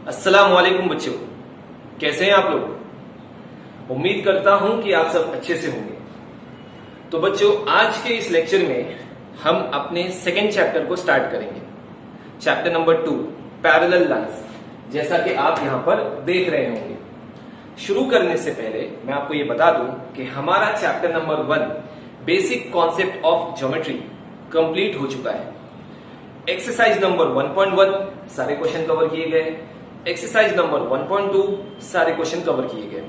अस्सलाम वालेकुम बच्चों, कैसे हैं आप लोग। उम्मीद करता हूं कि आप सब अच्छे से होंगे। तो बच्चों, आज के इस लेक्चर में हम अपने सेकेंड चैप्टर को स्टार्ट करेंगे। चैप्टर नंबर 2 पैरेलल लाइंस, जैसा कि आप यहां पर देख रहे होंगे। शुरू करने से पहले मैं आपको ये बता दूं कि हमारा chapter number 1 basic concept of geometry complete हो चुका है। एक्सरसाइज नंबर 1.1 सारे क्वेश्चन कवर किए गए। एक्सरसाइज नंबर 1.2 सारे क्वेश्चन कवर किए गए।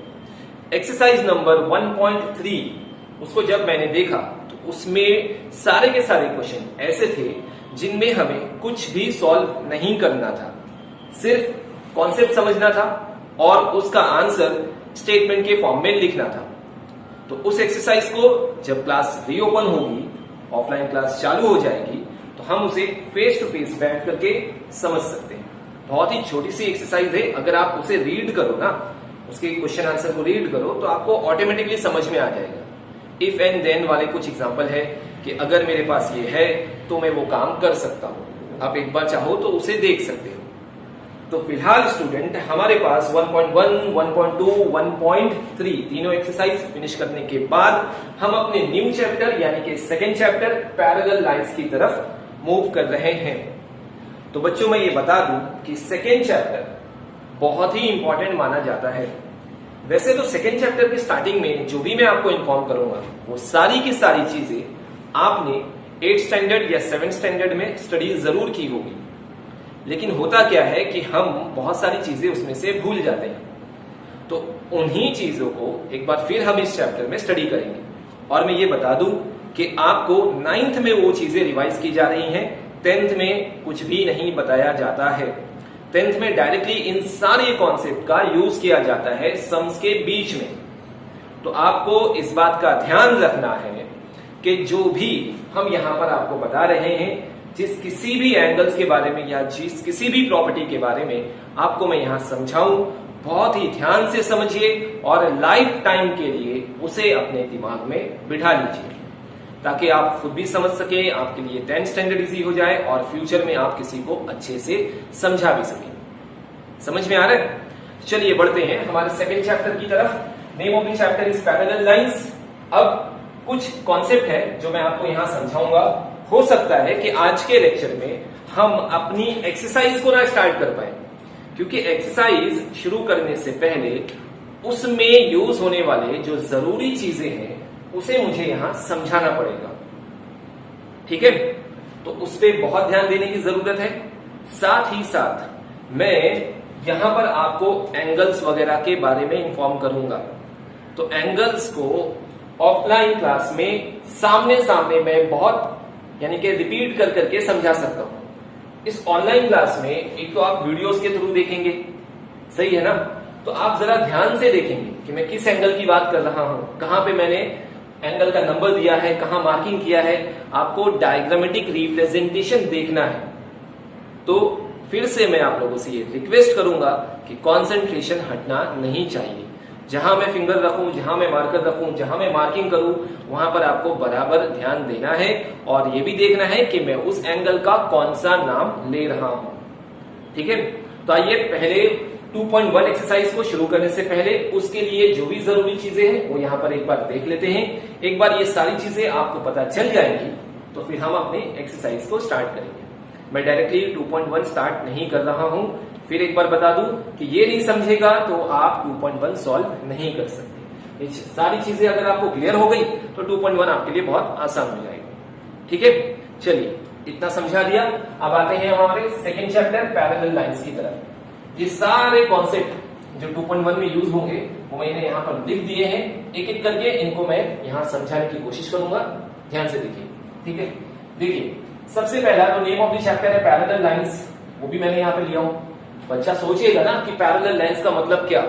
एक्सरसाइज नंबर 1.3 उसको जब मैंने देखा तो उसमें सारे के सारे क्वेश्चन ऐसे थे जिनमें हमें कुछ भी सॉल्व नहीं करना था, सिर्फ कॉन्सेप्ट समझना था और उसका आंसर स्टेटमेंट के फॉर्म में लिखना था। तो उस एक्सरसाइज को जब क्लास रीओपन होगी, ऑफलाइन क्लास चालू हो जाएगी, तो हम उसे फेस टू फेस बैठ करके समझ सकते हैं। बहुत ही छोटी सी एक्सरसाइज है, अगर आप उसे रीड करो ना, उसके क्वेश्चन आंसर को रीड करो तो आपको ऑटोमेटिकली समझ में आ जाएगा। इफ एंड देन वाले कुछ एग्जांपल है कि अगर मेरे पास ये है तो मैं वो काम कर सकता हूं। आप एक बार चाहो तो उसे देख सकते हो। तो फिलहाल स्टूडेंट, हमारे पास 1.1, 1.2, 1.3 तीनों एक्सरसाइज फिनिश करने के बाद हम अपने न्यू चैप्टर यानी कि सेकेंड चैप्टर पैरेलल लाइंस की तरफ मूव कर रहे हैं। तो बच्चों, मैं ये बता दूं कि सेकेंड चैप्टर बहुत ही इंपॉर्टेंट माना जाता है। वैसे तो सेकेंड चैप्टर की स्टार्टिंग में जो भी मैं आपको इन्फॉर्म करूंगा वो सारी की सारी चीजें आपने 8th स्टैंडर्ड या 7th स्टैंडर्ड में स्टडी जरूर की होगी, लेकिन होता क्या है कि हम बहुत सारी चीजें उसमें से भूल जाते हैं। तो उन्हीं चीजों को एक बार फिर हम इस चैप्टर में स्टडी करेंगे। और मैं ये बता दूं कि आपको 9th में वो चीजें रिवाइज की जा रही हैं, 10th में कुछ भी नहीं बताया जाता है। 10th में डायरेक्टली इन सारे कॉन्सेप्ट का यूज किया जाता है सम्स के बीच में। तो आपको इस बात का ध्यान रखना है कि जो भी हम यहां पर आपको बता रहे हैं, जिस किसी भी एंगल्स के बारे में या जिस किसी भी प्रॉपर्टी के बारे में आपको मैं यहां समझाऊं, बहुत ही ध्यान से समझिए और लाइफ टाइम के लिए उसे अपने दिमाग में बिठा लीजिए, ताकि आप खुद भी समझ सके, आपके लिए 10th स्टैंडर्ड इजी हो जाए और फ्यूचर में आप किसी को अच्छे से समझा भी सके। समझ में आ रहा है? चलिए बढ़ते हैं हमारे सेकेंड चैप्टर की तरफ। Name of the chapter is parallel lines. अब कुछ कॉन्सेप्ट है जो मैं आपको यहां समझाऊंगा। हो सकता है कि आज के लेक्चर में हम अपनी एक्सरसाइज को ना स्टार्ट कर पाए, क्योंकि एक्सरसाइज शुरू करने से पहले उसमें यूज होने वाले जो जरूरी चीजें हैं उसे मुझे यहां समझाना पड़ेगा। ठीक है? तो उस पर बहुत ध्यान देने की जरूरत है। साथ ही साथ मैं यहां पर आपको एंगल्स वगैरह के बारे में इंफॉर्म करूंगा। तो एंगल्स को ऑफलाइन क्लास में सामने सामने मैं बहुत यानी कि रिपीट कर करके समझा सकता हूं। इस ऑनलाइन क्लास में एक तो आप वीडियोस के थ्रू देखेंगे, सही है ना? तो आप जरा ध्यान से देखेंगे कि मैं किस एंगल की बात कर रहा हूं, कहां पे मैंने एंगल का नंबर दिया है, कहां मार्किंग किया है। आपको डायग्रामेटिक रिप्रेजेंटेशन देखना है। तो फिर से मैं आप लोगों से ये रिक्वेस्ट करूंगा कि कंसंट्रेशन हटना नहीं चाहिए। जहां मैं फिंगर रखूं, जहां मैं मार्कर रखूं, जहां मैं मार्किंग करूं, वहां पर आपको बराबर ध्यान देना है और ये भी देखना है कि मैं उस एंगल का कौन सा नाम ले रहा हूं। ठीक है? तो आइए पहले 2.1 एक्सरसाइज को शुरू करने से पहले उसके लिए जो भी जरूरी चीजें हैं वो यहां पर एक बार देख लेते हैं। एक बार ये सारी चीजें आपको पता चल जाएंगी तो फिर हम अपने एक्सरसाइज को स्टार्ट करेंगे। मैं डायरेक्टली 2.1 स्टार्ट नहीं कर रहा हूं। फिर एक बार बता दूं कि ये नहीं समझेगा तो आप 2.1 सॉल्व नहीं कर सकते। ये सारी चीजें अगर आपको क्लियर हो गई तो 2.1 आपके लिए बहुत आसान हो जाएगा। ठीक है? चलिए, इतना समझा दिया। अब आते हैं हमारे सेकेंड चैप्टर पैरेलल लाइंस की तरफ। ये सारे कॉन्सेप्ट जो 2.1 में यूज होंगे वो मैंने यहाँ पर लिख दिए हैं। एक एक करके इनको मैं यहाँ समझाने की कोशिश करूंगा। ध्यान से देखिए। ठीक है? देखिए, सबसे पहला तो नेम ऑफ द चैप्टर है पैरेलल लाइंस, वो भी मैंने यहाँ पे लिया हूं। बच्चा सोचिएगा ना कि पैरेलल लाइंस का मतलब क्या।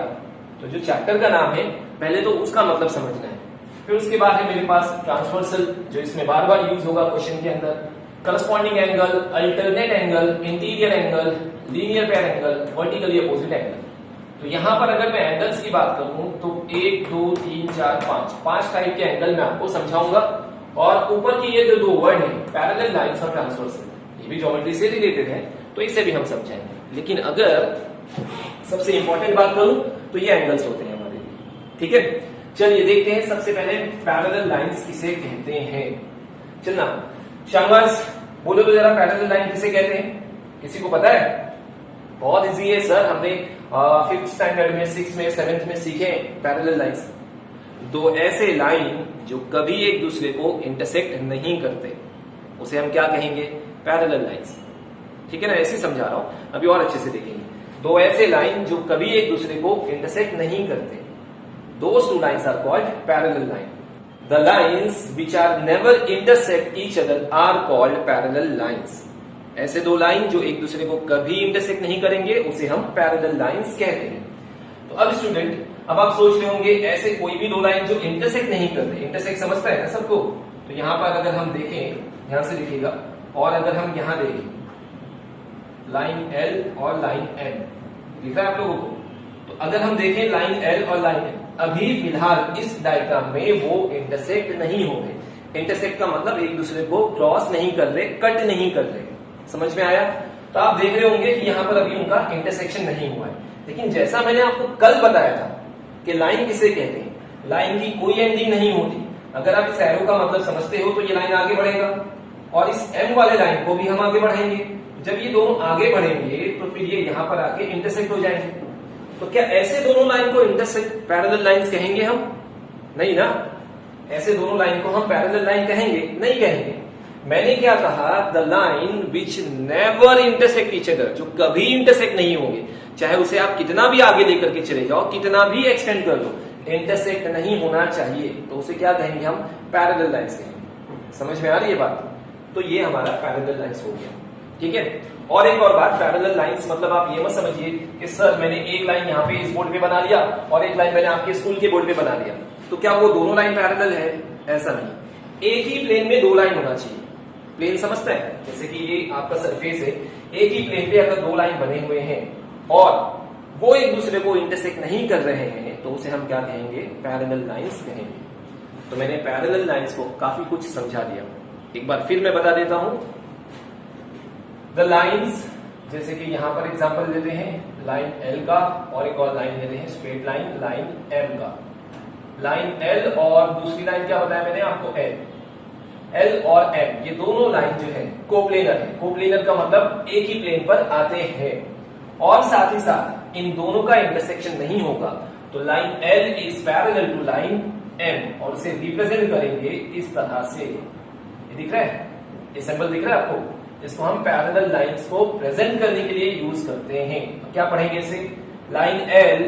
तो जो चैप्टर का नाम है पहले तो उसका मतलब समझना है। फिर उसके बाद है मेरे पास ट्रांसवर्सल, जो इसमें बार बार यूज होगा क्वेश्चन के अंदर। Corresponding angle, alternate angle, interior angle, linear pair angle, vertically opposite angle. तो यहां पर अगर मैं एंगल्स की बात करूं तो 1, 2, 3, 4, 5 टाइप के एंगल मैं आपको समझाऊंगा। और ऊपर की ये जो दो वर्ड है पैरेलल लाइंस और ट्रांसवर्सल, ये भी ज्योमेट्री से रिलेटेड है, तो इसे भी हम समझाएंगे। लेकिन अगर सबसे इंपॉर्टेंट बात करूं तो ये एंगल्स होते हैं हमारे लिए, ठीक है। चलिए देखते हैं सबसे पहले पैरेलल लाइंस किसे कहते हैं। चलना शाबाश, बोलो तो जरा पैरेलल लाइन किसे कहते हैं, किसी को पता है? बहुत इजी है सर, हमने 5th स्टैंडर्ड में, 6th में, 7th में सीखे पैरेलल लाइंस। दो ऐसे लाइन जो कभी एक दूसरे को इंटरसेक्ट नहीं करते उसे हम क्या कहेंगे? पैरेलल लाइंस, ठीक है ना। ऐसे समझा रहा हूं, अभी और अच्छे से देखेंगे। दो ऐसे लाइन जो कभी एक दूसरे को इंटरसेक्ट नहीं करते, those two lines are called parallel line. The lines which are never intersect each other are called parallel lines. ऐसे दो लाइन जो एक दूसरे को कभी इंटरसेक्ट नहीं करेंगे उसे हम पैरेलल लाइंस कहते हैं। तो अब स्टूडेंट, अब आप सोच रहे होंगे ऐसे कोई भी दो लाइन जो इंटरसेक्ट नहीं करते, इंटरसेक्ट समझता है ना सबको, तो यहां पर अगर हम देखें, ध्यान से देखिएगा, और अगर हम यहां देखें लाइन L और लाइन M, दिख रहा है आप लोगों को? तो अगर हम देखें लाइन L और लाइन M, अभी फिलहाल इस डायग्राम में वो इंटरसेक्ट नहीं हो गए। इंटरसेक्ट का मतलब एक दूसरे को क्रॉस नहीं कर रहे, कट नहीं कर रहे, समझ में आया? तो आप देख रहे होंगे कि यहां पर अभी उनका इंटरसेक्शन नहीं हुआ है। लेकिन जैसा मैंने आपको कल बताया था कि लाइन किसे कहते हैं, लाइन की कोई एंडिंग नहीं होती। अगर आप इस एरो का मतलब समझते हो तो ये लाइन आगे बढ़ेगा और इस M वाले लाइन को भी हम आगे बढ़ाएंगे। जब ये दोनों आगे बढ़ेंगे तो फिर ये यहां पर आके इंटरसेक्ट हो जाएंगे। तो क्या ऐसे दोनों लाइन को इंटरसेक्ट पैरेलल लाइंस कहेंगे हम? नहीं ना, ऐसे दोनों लाइन को हम पैरेलल लाइन कहेंगे? नहीं कहेंगे। मैंने क्या कहा? The line which never intersect each other, जो कभी इंटरसेक्ट नहीं होंगे, चाहे उसे आप कितना भी आगे लेकर के चले जाओ, कितना भी एक्सटेंड कर लो, इंटरसेक्ट नहीं होना चाहिए, तो उसे क्या कहेंगे हम? पैरेलल लाइंस कहेंगे। समझ में आ रही है बात? तो ये हमारा पैरेलल लाइंस हो गया, ठीक है। और एक और बात, पैरेलल लाइंस मतलब आप ये मत समझिए कि सर मैंने एक लाइन यहाँ पे इस बोर्ड पे बना लिया और एक लाइन मैंने आपके स्कूल के बोर्ड पे बना लिया, तो क्या वो दोनों लाइन पैरेलल है? ऐसा नहीं। एक ही प्लेन में दो लाइन होना चाहिए। प्लेन समझते हैं? जैसे कि ये आपका सरफेस है, एक ही प्लेन पे अगर दो लाइन बने हुए हैं और वो एक दूसरे को इंटरसेक्ट नहीं कर रहे हैं तो उसे हम क्या कहेंगे? पैरेलल लाइंस कहेंगे। तो मैंने पैरेलल लाइंस को काफी कुछ समझा दिया, एक बार फिर मैं बता देता हूं। द लाइन्स, जैसे कि यहां पर एग्जांपल लेते हैं लाइन L का, और एक और लाइन लेते हैं स्ट्रेट लाइन, लाइन M का। लाइन L और दूसरी लाइन क्या बताया मैंने आपको? L और M, ये दोनों लाइन जो है कोप्लेनर है। कोप्लेनर का मतलब एक ही प्लेन पर आते हैं और साथ ही साथ इन दोनों का इंटरसेक्शन नहीं होगा। तो line L is parallel to line M और उसे रिप्रेजेंट करेंगे इस तरह से। ये दिख रहा है? ये सिंबल दिख रहा है आपको? इसको हम पैरेलल लाइंस को प्रेजेंट करने के लिए यूज करते हैं। तो क्या पढ़ेंगे इसे? Line L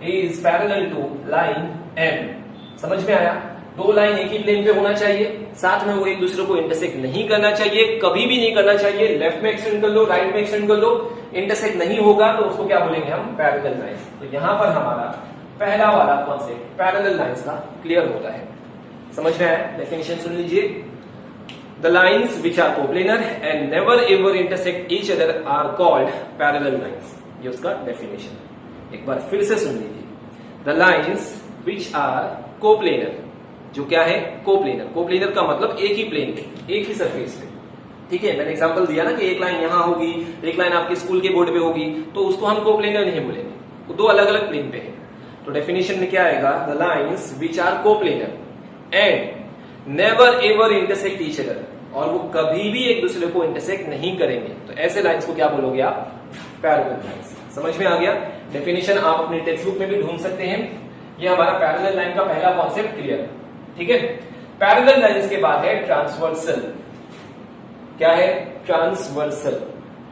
is parallel to line M। समझ में आया? दो लाइन एक ही प्लेन पे होना चाहिए, साथ में वो एक दूसरे को इंटरसेक्ट नहीं करना चाहिए, कभी भी नहीं करना चाहिए। लेफ्ट में एक्सटेंड कर लो, राइट में एक्सटेंड कर लो, इंटरसेक्ट नहीं होगा तो उसको क्या बोलेंगे हम? Parallel lines. तो यहां पर हमारा पहला वाला कॉन्सेप्ट पैरेलल लाइंस का क्लियर होता है। समझ में आया? डेफिनेशन सुन लीजिए। The lines which are coplanar and never ever intersect each other are called parallel lines. ये उसका डेफिनेशन है, एक बार फिर से सुन लीजिए। The lines which are coplanar, जो क्या है? कोप्लेनर। कोप्लेनर का मतलब एक ही प्लेन पे, एक ही सरफेस पे, ठीक है। मैंने एग्जांपल दिया ना कि एक लाइन यहां होगी, एक लाइन आपके स्कूल के बोर्ड पे होगी, तो उसको हम कोप्लेनर नहीं बोलेंगे, वो दो अलग अलग प्लेन पे है। तो डेफिनेशन में क्या आएगा? The lines which are coplanar and never ever intersect each other, और वो कभी भी एक दूसरे को इंटरसेक्ट नहीं करेंगे, तो ऐसे लाइंस को क्या बोलोगे आप? Parallel lines. समझ में आ गया? डेफिनेशन आप अपने टेक्स्ट बुक में भी ढूंढ सकते हैं। ये हमारा पैरेलल लाइन का पहला कॉन्सेप्ट क्लियर है, ठीक है। पैरेलल लाइंस के बाद है ट्रांसवर्सल। क्या है? ट्रांसवर्सल।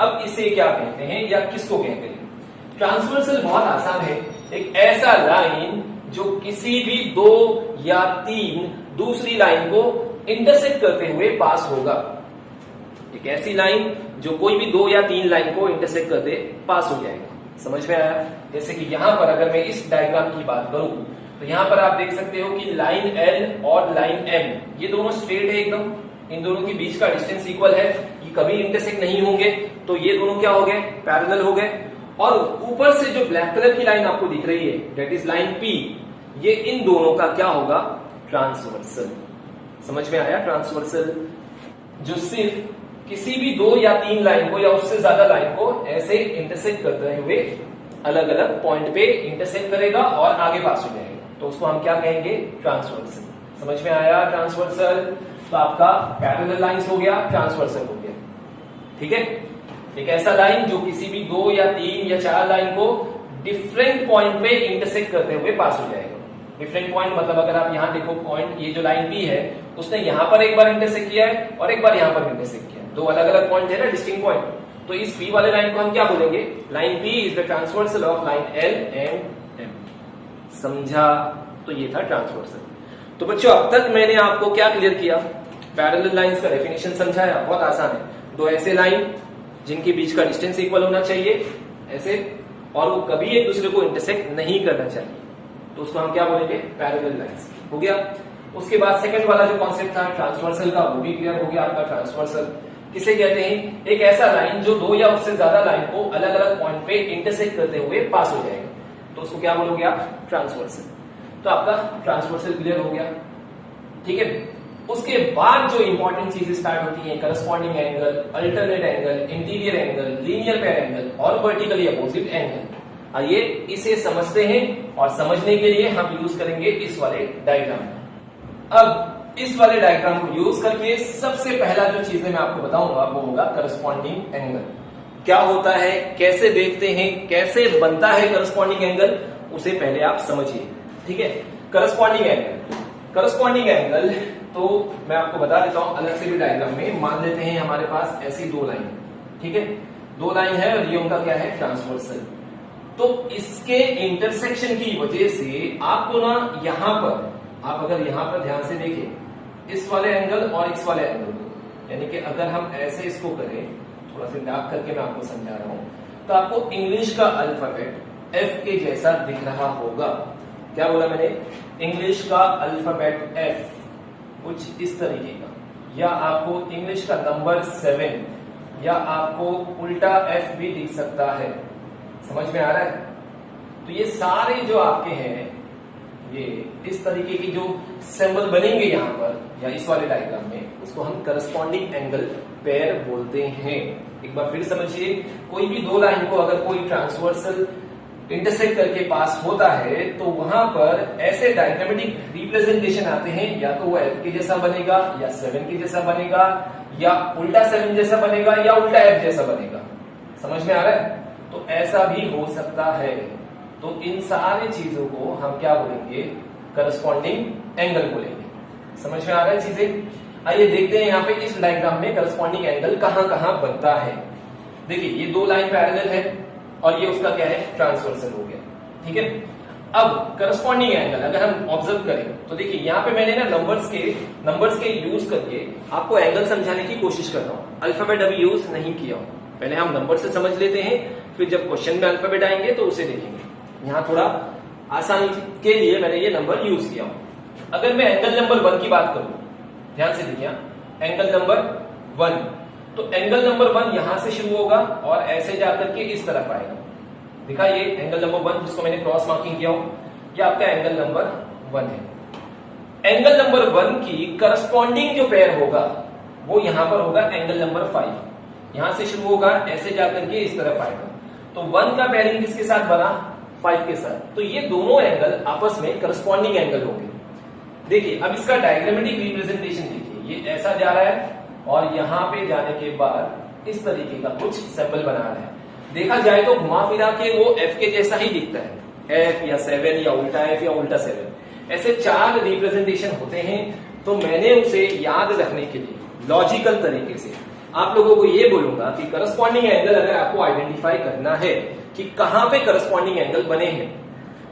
अब इसे क्या कहते हैं या किसको कहते हैं? ट्रांसवर्सल बहुत आसान है, एक ऐसा लाइन जो किसी भी दो या तीन दूसरी लाइन को इंटरसेक्ट करते हुए पास होगा। एक ऐसी लाइन जो कोई भी दो या तीन लाइन को इंटरसेक्ट करते पास हो जाएगा। समझ में आया? जैसे कि यहां पर अगर मैं इस डायग्राम की बात करूं तो यहां पर आप देख सकते हो कि लाइन L और लाइन M ये दोनों स्ट्रेट है एकदम, इन दोनों के बीच का डिस्टेंस इक्वल है, ये कभी इंटरसेक्ट नहीं होंगे, तो ये दोनों क्या हो गए? पैरेलल हो गए। और ऊपर से जो ब्लैक कलर की लाइन आपको दिख रही है, दैट इज लाइन P, ये इन दोनों का क्या होगा? ट्रांसवर्सल। समझ में आया? ट्रांसवर्सल जो सिर्फ किसी भी दो या तीन लाइन को या उससे ज्यादा लाइन को ऐसे इंटरसेक्ट करते हुए अलग अलग पॉइंट पे इंटरसेक्ट करेगा और आगे पास हो जाएगा, तो उसको हम क्या कहेंगे, ट्रांसवर्सल। समझ में आया ट्रांसवर्सल? तो आपका पैरेलल लाइंस हो गया, ट्रांसवर्सल हो गया। ठीक है, एक ऐसा लाइन जो किसी भी 2 या 3 या 4 लाइन को डिफरेंट पॉइंट पे इंटरसेक्ट करते हुए पास हो जाएगा। डिफरेंट पॉइंट मतलब अगर आप यहां देखो पॉइंट, ये जो लाइन बी है उसने यहां पर एक बार इंटरसेक्ट किया है और एक बार यहां पर इंटरसेक्ट किया है, 2 अलग अलग पॉइंट है ना, डिस्टिंक्ट पॉइंट। तो इस बी वाले लाइन को हम क्या बोलेंगे, line B is the transversal of line L and M. समझा? तो ये था ट्रांसवर्सल। तो बच्चों अब तक मैंने आपको क्या क्लियर किया, पैरेलल लाइंस का डेफिनेशन समझाया, बहुत आसान है। 2 ऐसे लाइन जिनके बीच का डिस्टेंस इक्वल होना चाहिए ऐसे, और वो कभी एक दूसरे को इंटरसेक्ट नहीं करना चाहिए, तो उसको हम क्या बोलेंगे, पैरेलल लाइंस। हो गया। उसके बाद सेकंड वाला जो कॉन्सेप्ट था ट्रांसवर्सल का, वो भी क्लियर हो गया आपका। ट्रांसवर्सल किसे कहते हैं, एक ऐसा लाइन जो 2 या उससे ज्यादा लाइन को अलग अलग पॉइंट पे इंटरसेक्ट करते हुए पास हो जाएगा, तो उसको क्या बोलोगे आप, ट्रांसवर्सल। तो आपका ट्रांसवर्सल क्लियर हो गया। ठीक है, उसके बाद जो इंपॉर्टेंट चीजें स्टार्ट होती हैं, corresponding angle, alternate angle, interior angle, linear pair angle और वर्टिकली अपोजिट एंगल। आइए इसे समझते हैं, और समझने के लिए हम यूज करेंगे इस वाले डायग्राम। अब इस वाले डायग्राम को यूज करके सबसे पहला जो चीजें मैं आपको बताऊंगा वो होगा करस्पॉन्डिंग एंगल। क्या होता है, कैसे देखते हैं, कैसे बनता है करस्पॉन्डिंग एंगल, उसे पहले आप समझिए। ठीक है, करस्पॉन्डिंग एंगल, करस्पॉन्डिंग एंगल तो मैं आपको बता देता हूं अलग से भी डायग्राम में। मान लेते हैं हमारे पास ऐसी 2 लाइन, ठीक है, 2 लाइन है और ये उनका क्या है, ट्रांसवर्सल। तो इसके इंटरसेक्शन की वजह से आपको ना यहां पर, आप अगर यहां पर ध्यान से देखें इस वाले एंगल और इस वाले एंगल को, यानी कि अगर हम ऐसे इसको करें, थोड़ा सा डार्क करके मैं आपको समझा रहा हूं, तो आपको इंग्लिश का अल्फाबेट एफ के जैसा दिख रहा होगा। क्या बोला मैंने, इंग्लिश का अल्फाबेट एफ कुछ इस तरीके का, या आपको इंग्लिश का नंबर 7, या आपको उल्टा एफ भी दिख सकता है। समझ में आ रहा है? तो ये सारे जो आपके हैं, ये इस तरीके की जो सिंबल बनेंगे यहां पर या इस वाले डायग्राम में, उसको हम करस्पॉन्डिंग एंगल पेयर बोलते हैं। एक बार फिर समझिए, कोई भी 2 लाइन को अगर कोई ट्रांसवर्सल इंटरसेक्ट करके पास होता है तो वहां पर ऐसे डायग्रामेटिक रिप्रेजेंटेशन आते हैं, या तो वो एफ के जैसा बनेगा, या 7 के जैसा बनेगा, या उल्टा 7 जैसा बनेगा, या उल्टा एफ जैसा बनेगा। समझ में आ रहा है? तो ऐसा भी हो सकता है। तो इन सारी चीजों को हम क्या बोलेंगे, करस्पॉन्डिंग एंगल बोलेंगे। समझ में आ रहा है चीजें? आइए देखते हैं यहाँ पे इस डायग्राम में करस्पॉन्डिंग एंगल कहां कहां बनता है। देखिए ये 2 लाइन पैरेलल है और ये उसका क्या है, ट्रांसवर्सल हो गया। ठीक है, अब करस्पॉन्डिंग एंगल अगर हम ऑब्जर्व करें तो देखिए यहाँ पे मैंने ना नंबर्स के यूज करके आपको एंगल समझाने की कोशिश कर रहा हूँ। अल्फाबेट अभी यूज नहीं किया हूं, पहले हम नंबर से समझ लेते हैं, फिर जब क्वेश्चन में अल्फाबेट आएंगे तो उसे देखेंगे। यहाँ थोड़ा आसानी के लिए मैंने ये नंबर यूज किया हूं। अगर मैं एंगल नंबर 1 की बात करूं, ध्यान से देखिए, एंगल नंबर 1, तो एंगल नंबर 1 यहां से शुरू होगा और ऐसे जाकर के इस तरफ आएगा। दिखा ये एंगल नंबर 1 जिसको मैंने क्रॉस मार्किंग किया हूं, ये आपका एंगल नंबर 1 है। एंगल नंबर 1 की करस्पॉन्डिंग जो पेयर होगा वो यहां पर होगा एंगल नंबर 5। यहां से शुरू होगा, ऐसे जाकर के इस तरफ आएगा। तो 1 का पेयरिंग किसके साथ बना, 5 के साथ। तो ये दोनों एंगल आपस में करस्पॉन्डिंग एंगल होंगे। देखिए अब इसका डायग्रामेटिक रिप्रेजेंटेशन देखिए, ये ऐसा जा रहा है और यहां पे जाने के बाद इस तरीके का कुछ सिंबल बना रहा है। देखा जाए तो घुमा फिरा के वो एफ के जैसा ही दिखता है, एफ या 7 या उल्टा एफ या उल्टा 7, ऐसे 4 रिप्रेजेंटेशन होते हैं। तो मैंने उसे याद रखने के लिए लॉजिकल तरीके से आप लोगों को ये बोलूंगा कि करस्पॉन्डिंग एंगल अगर आपको आइडेंटिफाई करना है कि कहां पे करस्पॉन्डिंग एंगल बने हैं,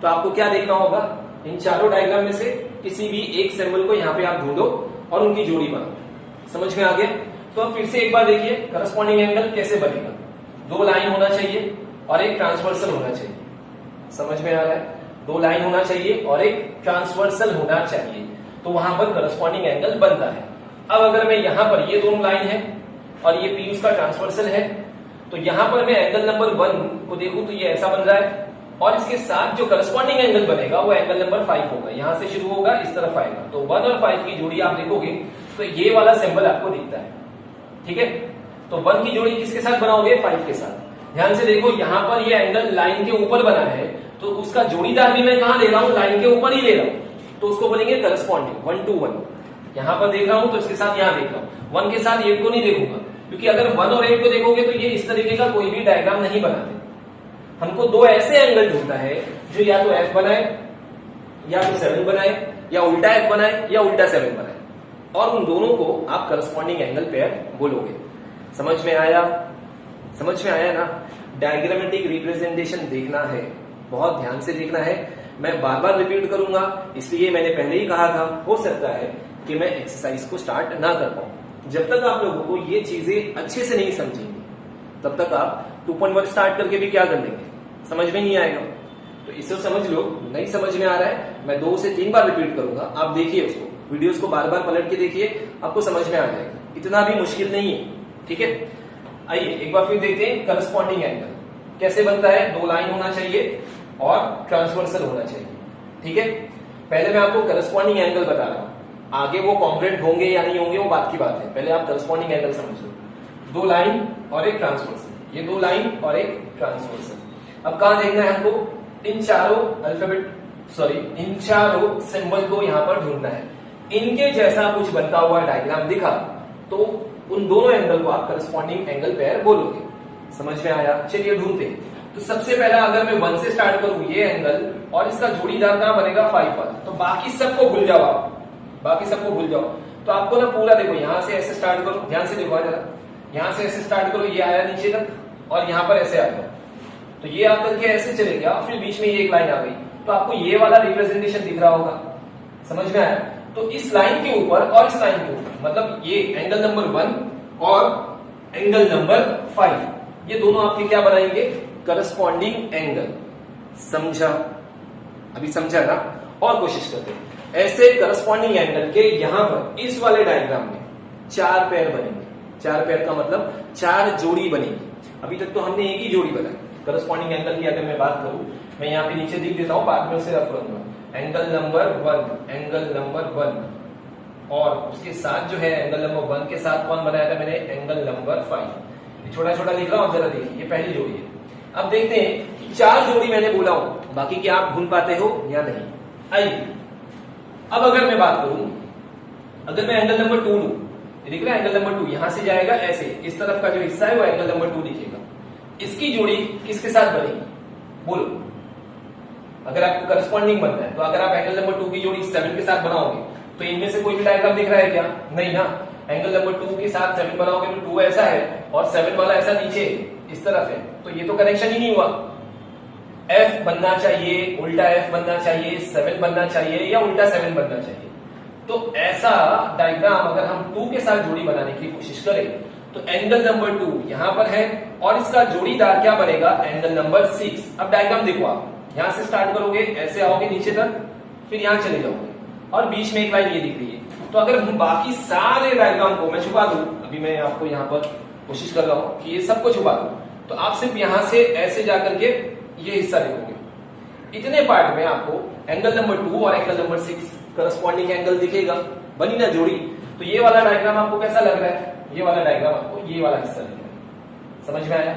तो आपको क्या देखना होगा, इन चारों डायग्राम में से किसी भी एक सिंबल को यहाँ पे आप ढूंढो और उनकी जोड़ी बनाओ। समझ में आ गया? तो अब फिर से एक बार देखिए करस्पॉन्डिंग एंगल कैसे बनेगा। 2 लाइन होना चाहिए और एक ट्रांसवर्सल होना चाहिए। समझ में आ रहा है? 2 लाइन होना चाहिए और एक ट्रांसवर्सल होना चाहिए, तो वहां पर करस्पॉन्डिंग एंगल बनता है। अब अगर मैं यहां पर, ये दोनों लाइन है और ये पी उसका ट्रांसवर्सल है, तो यहां पर मैं एंगल नंबर 1 को देखूं तो ये ऐसा बन रहा है, और इसके साथ जो करस्पॉन्डिंग एंगल बनेगा वो एंगल नंबर 5 होगा। यहां से शुरू होगा, इस तरफ आएगा, तो 1 और 5 की जोड़ी आप देखोगे तो ये वाला सिंबल आपको दिखता है। ठीक है, तो 1 की जोड़ी किसके साथ बनाओगे, 5 के साथ। ध्यान से देखो, यहां पर ये एंगल लाइन के ऊपर बना है, तो उसका जोड़ीदार भी मैं कहां ले रहा हूं, लाइन के ऊपर ही ले रहा हूं, तो उसको बोलेंगे करस्पॉन्डिंग, 1 to 1। यहां पर देख रहा हूं तो इसके साथ यहां देख रहा हूं, 1 के साथ 8 को नहीं देखूंगा, क्योंकि अगर 1 और 8 को देखोगे तो ये इस तरीके का कोई भी डायग्राम नहीं बनाते। हमको दो ऐसे एंगल ढूंढना है जो या तो F बनाए, या तो 7 बनाए, या उल्टा F बनाए, या उल्टा 7 बनाए, और उन दोनों को आप करस्पॉन्डिंग एंगल पेयर बोलोगे। समझ में आया? समझ में आया ना? डायग्रामेटिक रिप्रेजेंटेशन देखना है, बहुत ध्यान से देखना है। मैं बार बार रिपीट करूंगा, इसलिए मैंने पहले ही कहा था, हो सकता है कि मैं एक्सरसाइज को स्टार्ट ना कर पाऊं। जब तक आप लोगों को ये चीजें अच्छे से नहीं समझेंगे, तब तक आप 2.1 स्टार्ट करके भी क्या कर लेंगे, समझ में नहीं आएगा। तो इसे समझ लो, नहीं समझ में आ रहा है, मैं 2 से 3 बार रिपीट करूंगा, आप देखिए उसको, वीडियोस को बार बार पलट के देखिए, आपको समझ में आ जाएगा, इतना भी मुश्किल नहीं है। ठीक है, आइए एक बार फिर देखते हैं करस्पॉन्डिंग एंगल कैसे बनता है। 2 लाइन होना चाहिए और ट्रांसवर्सल होना चाहिए। ठीक है, पहले मैं आपको करस्पॉन्डिंग एंगल बता रहा हूं, आगे वो कॉन्ग्रुएंट होंगे या नहीं होंगे वो बात की बात है, पहले आप करस्पॉन्डिंग एंगल समझ लो। 2 लाइन और एक ट्रांसवर्सल, ये 2 लाइन और एक ट्रांसवर्सल। अब कहां देखना है हमको, इन चारों सिंबल को यहां पर ढूंढना है। इनके जैसा कुछ बनता हुआ डायग्राम दिखा तो उन दोनों एंगल को आप करस्पॉन्डिंग एंगल पेयर बोलोगे। समझ में आया? चलिए ढूंढते हैं। तो सबसे पहला अगर मैं 1 से स्टार्ट करूं, ये एंगल और इसका जोड़ीदार कहां बनेगा, 5 पर, तो बाकी सबको भूल जाओ आप, बाकी सबको भूल जाओ। तो आपको ना पूरा देखो, यहां से ऐसे स्टार्ट करो, ध्यान से देखो जरा, यहां से ऐसे स्टार्ट करो, ये आया नीचे तक और यहां पर ऐसे आ गया, तो ये आकर के ऐसे चले गया, फिर बीच में ये एक लाइन आ गई, तो आपको ये वाला रिप्रेजेंटेशन दिख रहा होगा। समझ में आया? तो इस लाइन के ऊपर और इस लाइन के ऊपर, मतलब ये एंगल नंबर 1 और एंगल नंबर 5, ये दोनों आपके क्या बनाएंगे, करस्पॉन्डिंग एंगल। समझा? अभी समझा ना? और कोशिश करते हैं। ऐसे करस्पॉन्डिंग एंगल के यहां पर इस वाले डायग्राम में 4 पेयर बनेंगे। 4 पेयर का मतलब 4 जोड़ी बनेगी। अभी तक तो हमने एक ही जोड़ी बनाई। करस्पॉन्डिंग एंगल की अगर मैं बात करूं, मैं यहाँ पे नीचे लिख देता हूं, बाद में उसे रफ करूंगा। एंगल नंबर 1, एंगल नंबर 1, और उसके साथ जो है एंगल नंबर 1 के साथ कौन बनाया था मैंने, एंगल नंबर 5। छोटा छोटा लिख रहा हूं, जरा देखिए, ये पहली जोड़ी है। अब देखते हैं कि 4 जोड़ी मैंने बोला हूं, बाकी क्या आप ढूंढ पाते हो या नहीं। आइए अब अगर मैं बात करूं, अगर मैं एंगल नंबर 2 लूं, दिख रहा है एंगल नंबर 2, यहां से जाएगा ऐसे, इस तरफ का जो हिस्सा है वो एंगल नंबर 2 दिखेगा। इसकी जोड़ी किसके साथ बनेगी, बोलो? अगर आपको करस्पॉन्डिंग बनना है तो अगर आप एंगल नंबर 2 की जोड़ी 7 के साथ बनाओगे तो इनमें से कोई भी डायग्राम दिख रहा है क्या, नहीं ना। एंगल नंबर 2 के साथ 7 बनाओगे तो 2 ऐसा है और 7 वाला ऐसा नीचे इस तरफ है, तो ये तो कनेक्शन ही नहीं हुआ। F बनना चाहिए, उल्टा F बनना चाहिए, 7 बनना चाहिए, या उल्टा 7 बनना चाहिए। तो ऐसा डायग्राम अगर हम 2 के साथ जोड़ी बनाने की कोशिश करें तो एंगल नंबर 2 यहां पर है और इसका जोड़ीदार क्या बनेगा, एंगल नंबर 6। अब डायग्राम देखो, आप यहां से स्टार्ट करोगे, ऐसे आओगे नीचे तक, फिर यहां चले जाओगे और बीच में एक लाइन ये दिख रही है। तो अगर हम बाकी सारे डायग्राम को मैं छुपा दूं, अभी मैं आपको यहां पर कोशिश कर रहा हूं कि ये सबको छुपा दूं, तो आप सिर्फ यहां से ऐसे जाकर के ये हिस्सा देखोगे। इतने पार्ट में आपको एंगल नंबर 2 और एंगल नंबर 6 करस्पॉन्डिंग एंगल दिखेगा, बनी ना जोड़ी। तो ये वाला डायग्राम आपको कैसा लग रहा है, ये वाला डायग्राम आपको ये वाला हिस्सा दिख रहा है। समझ में आया?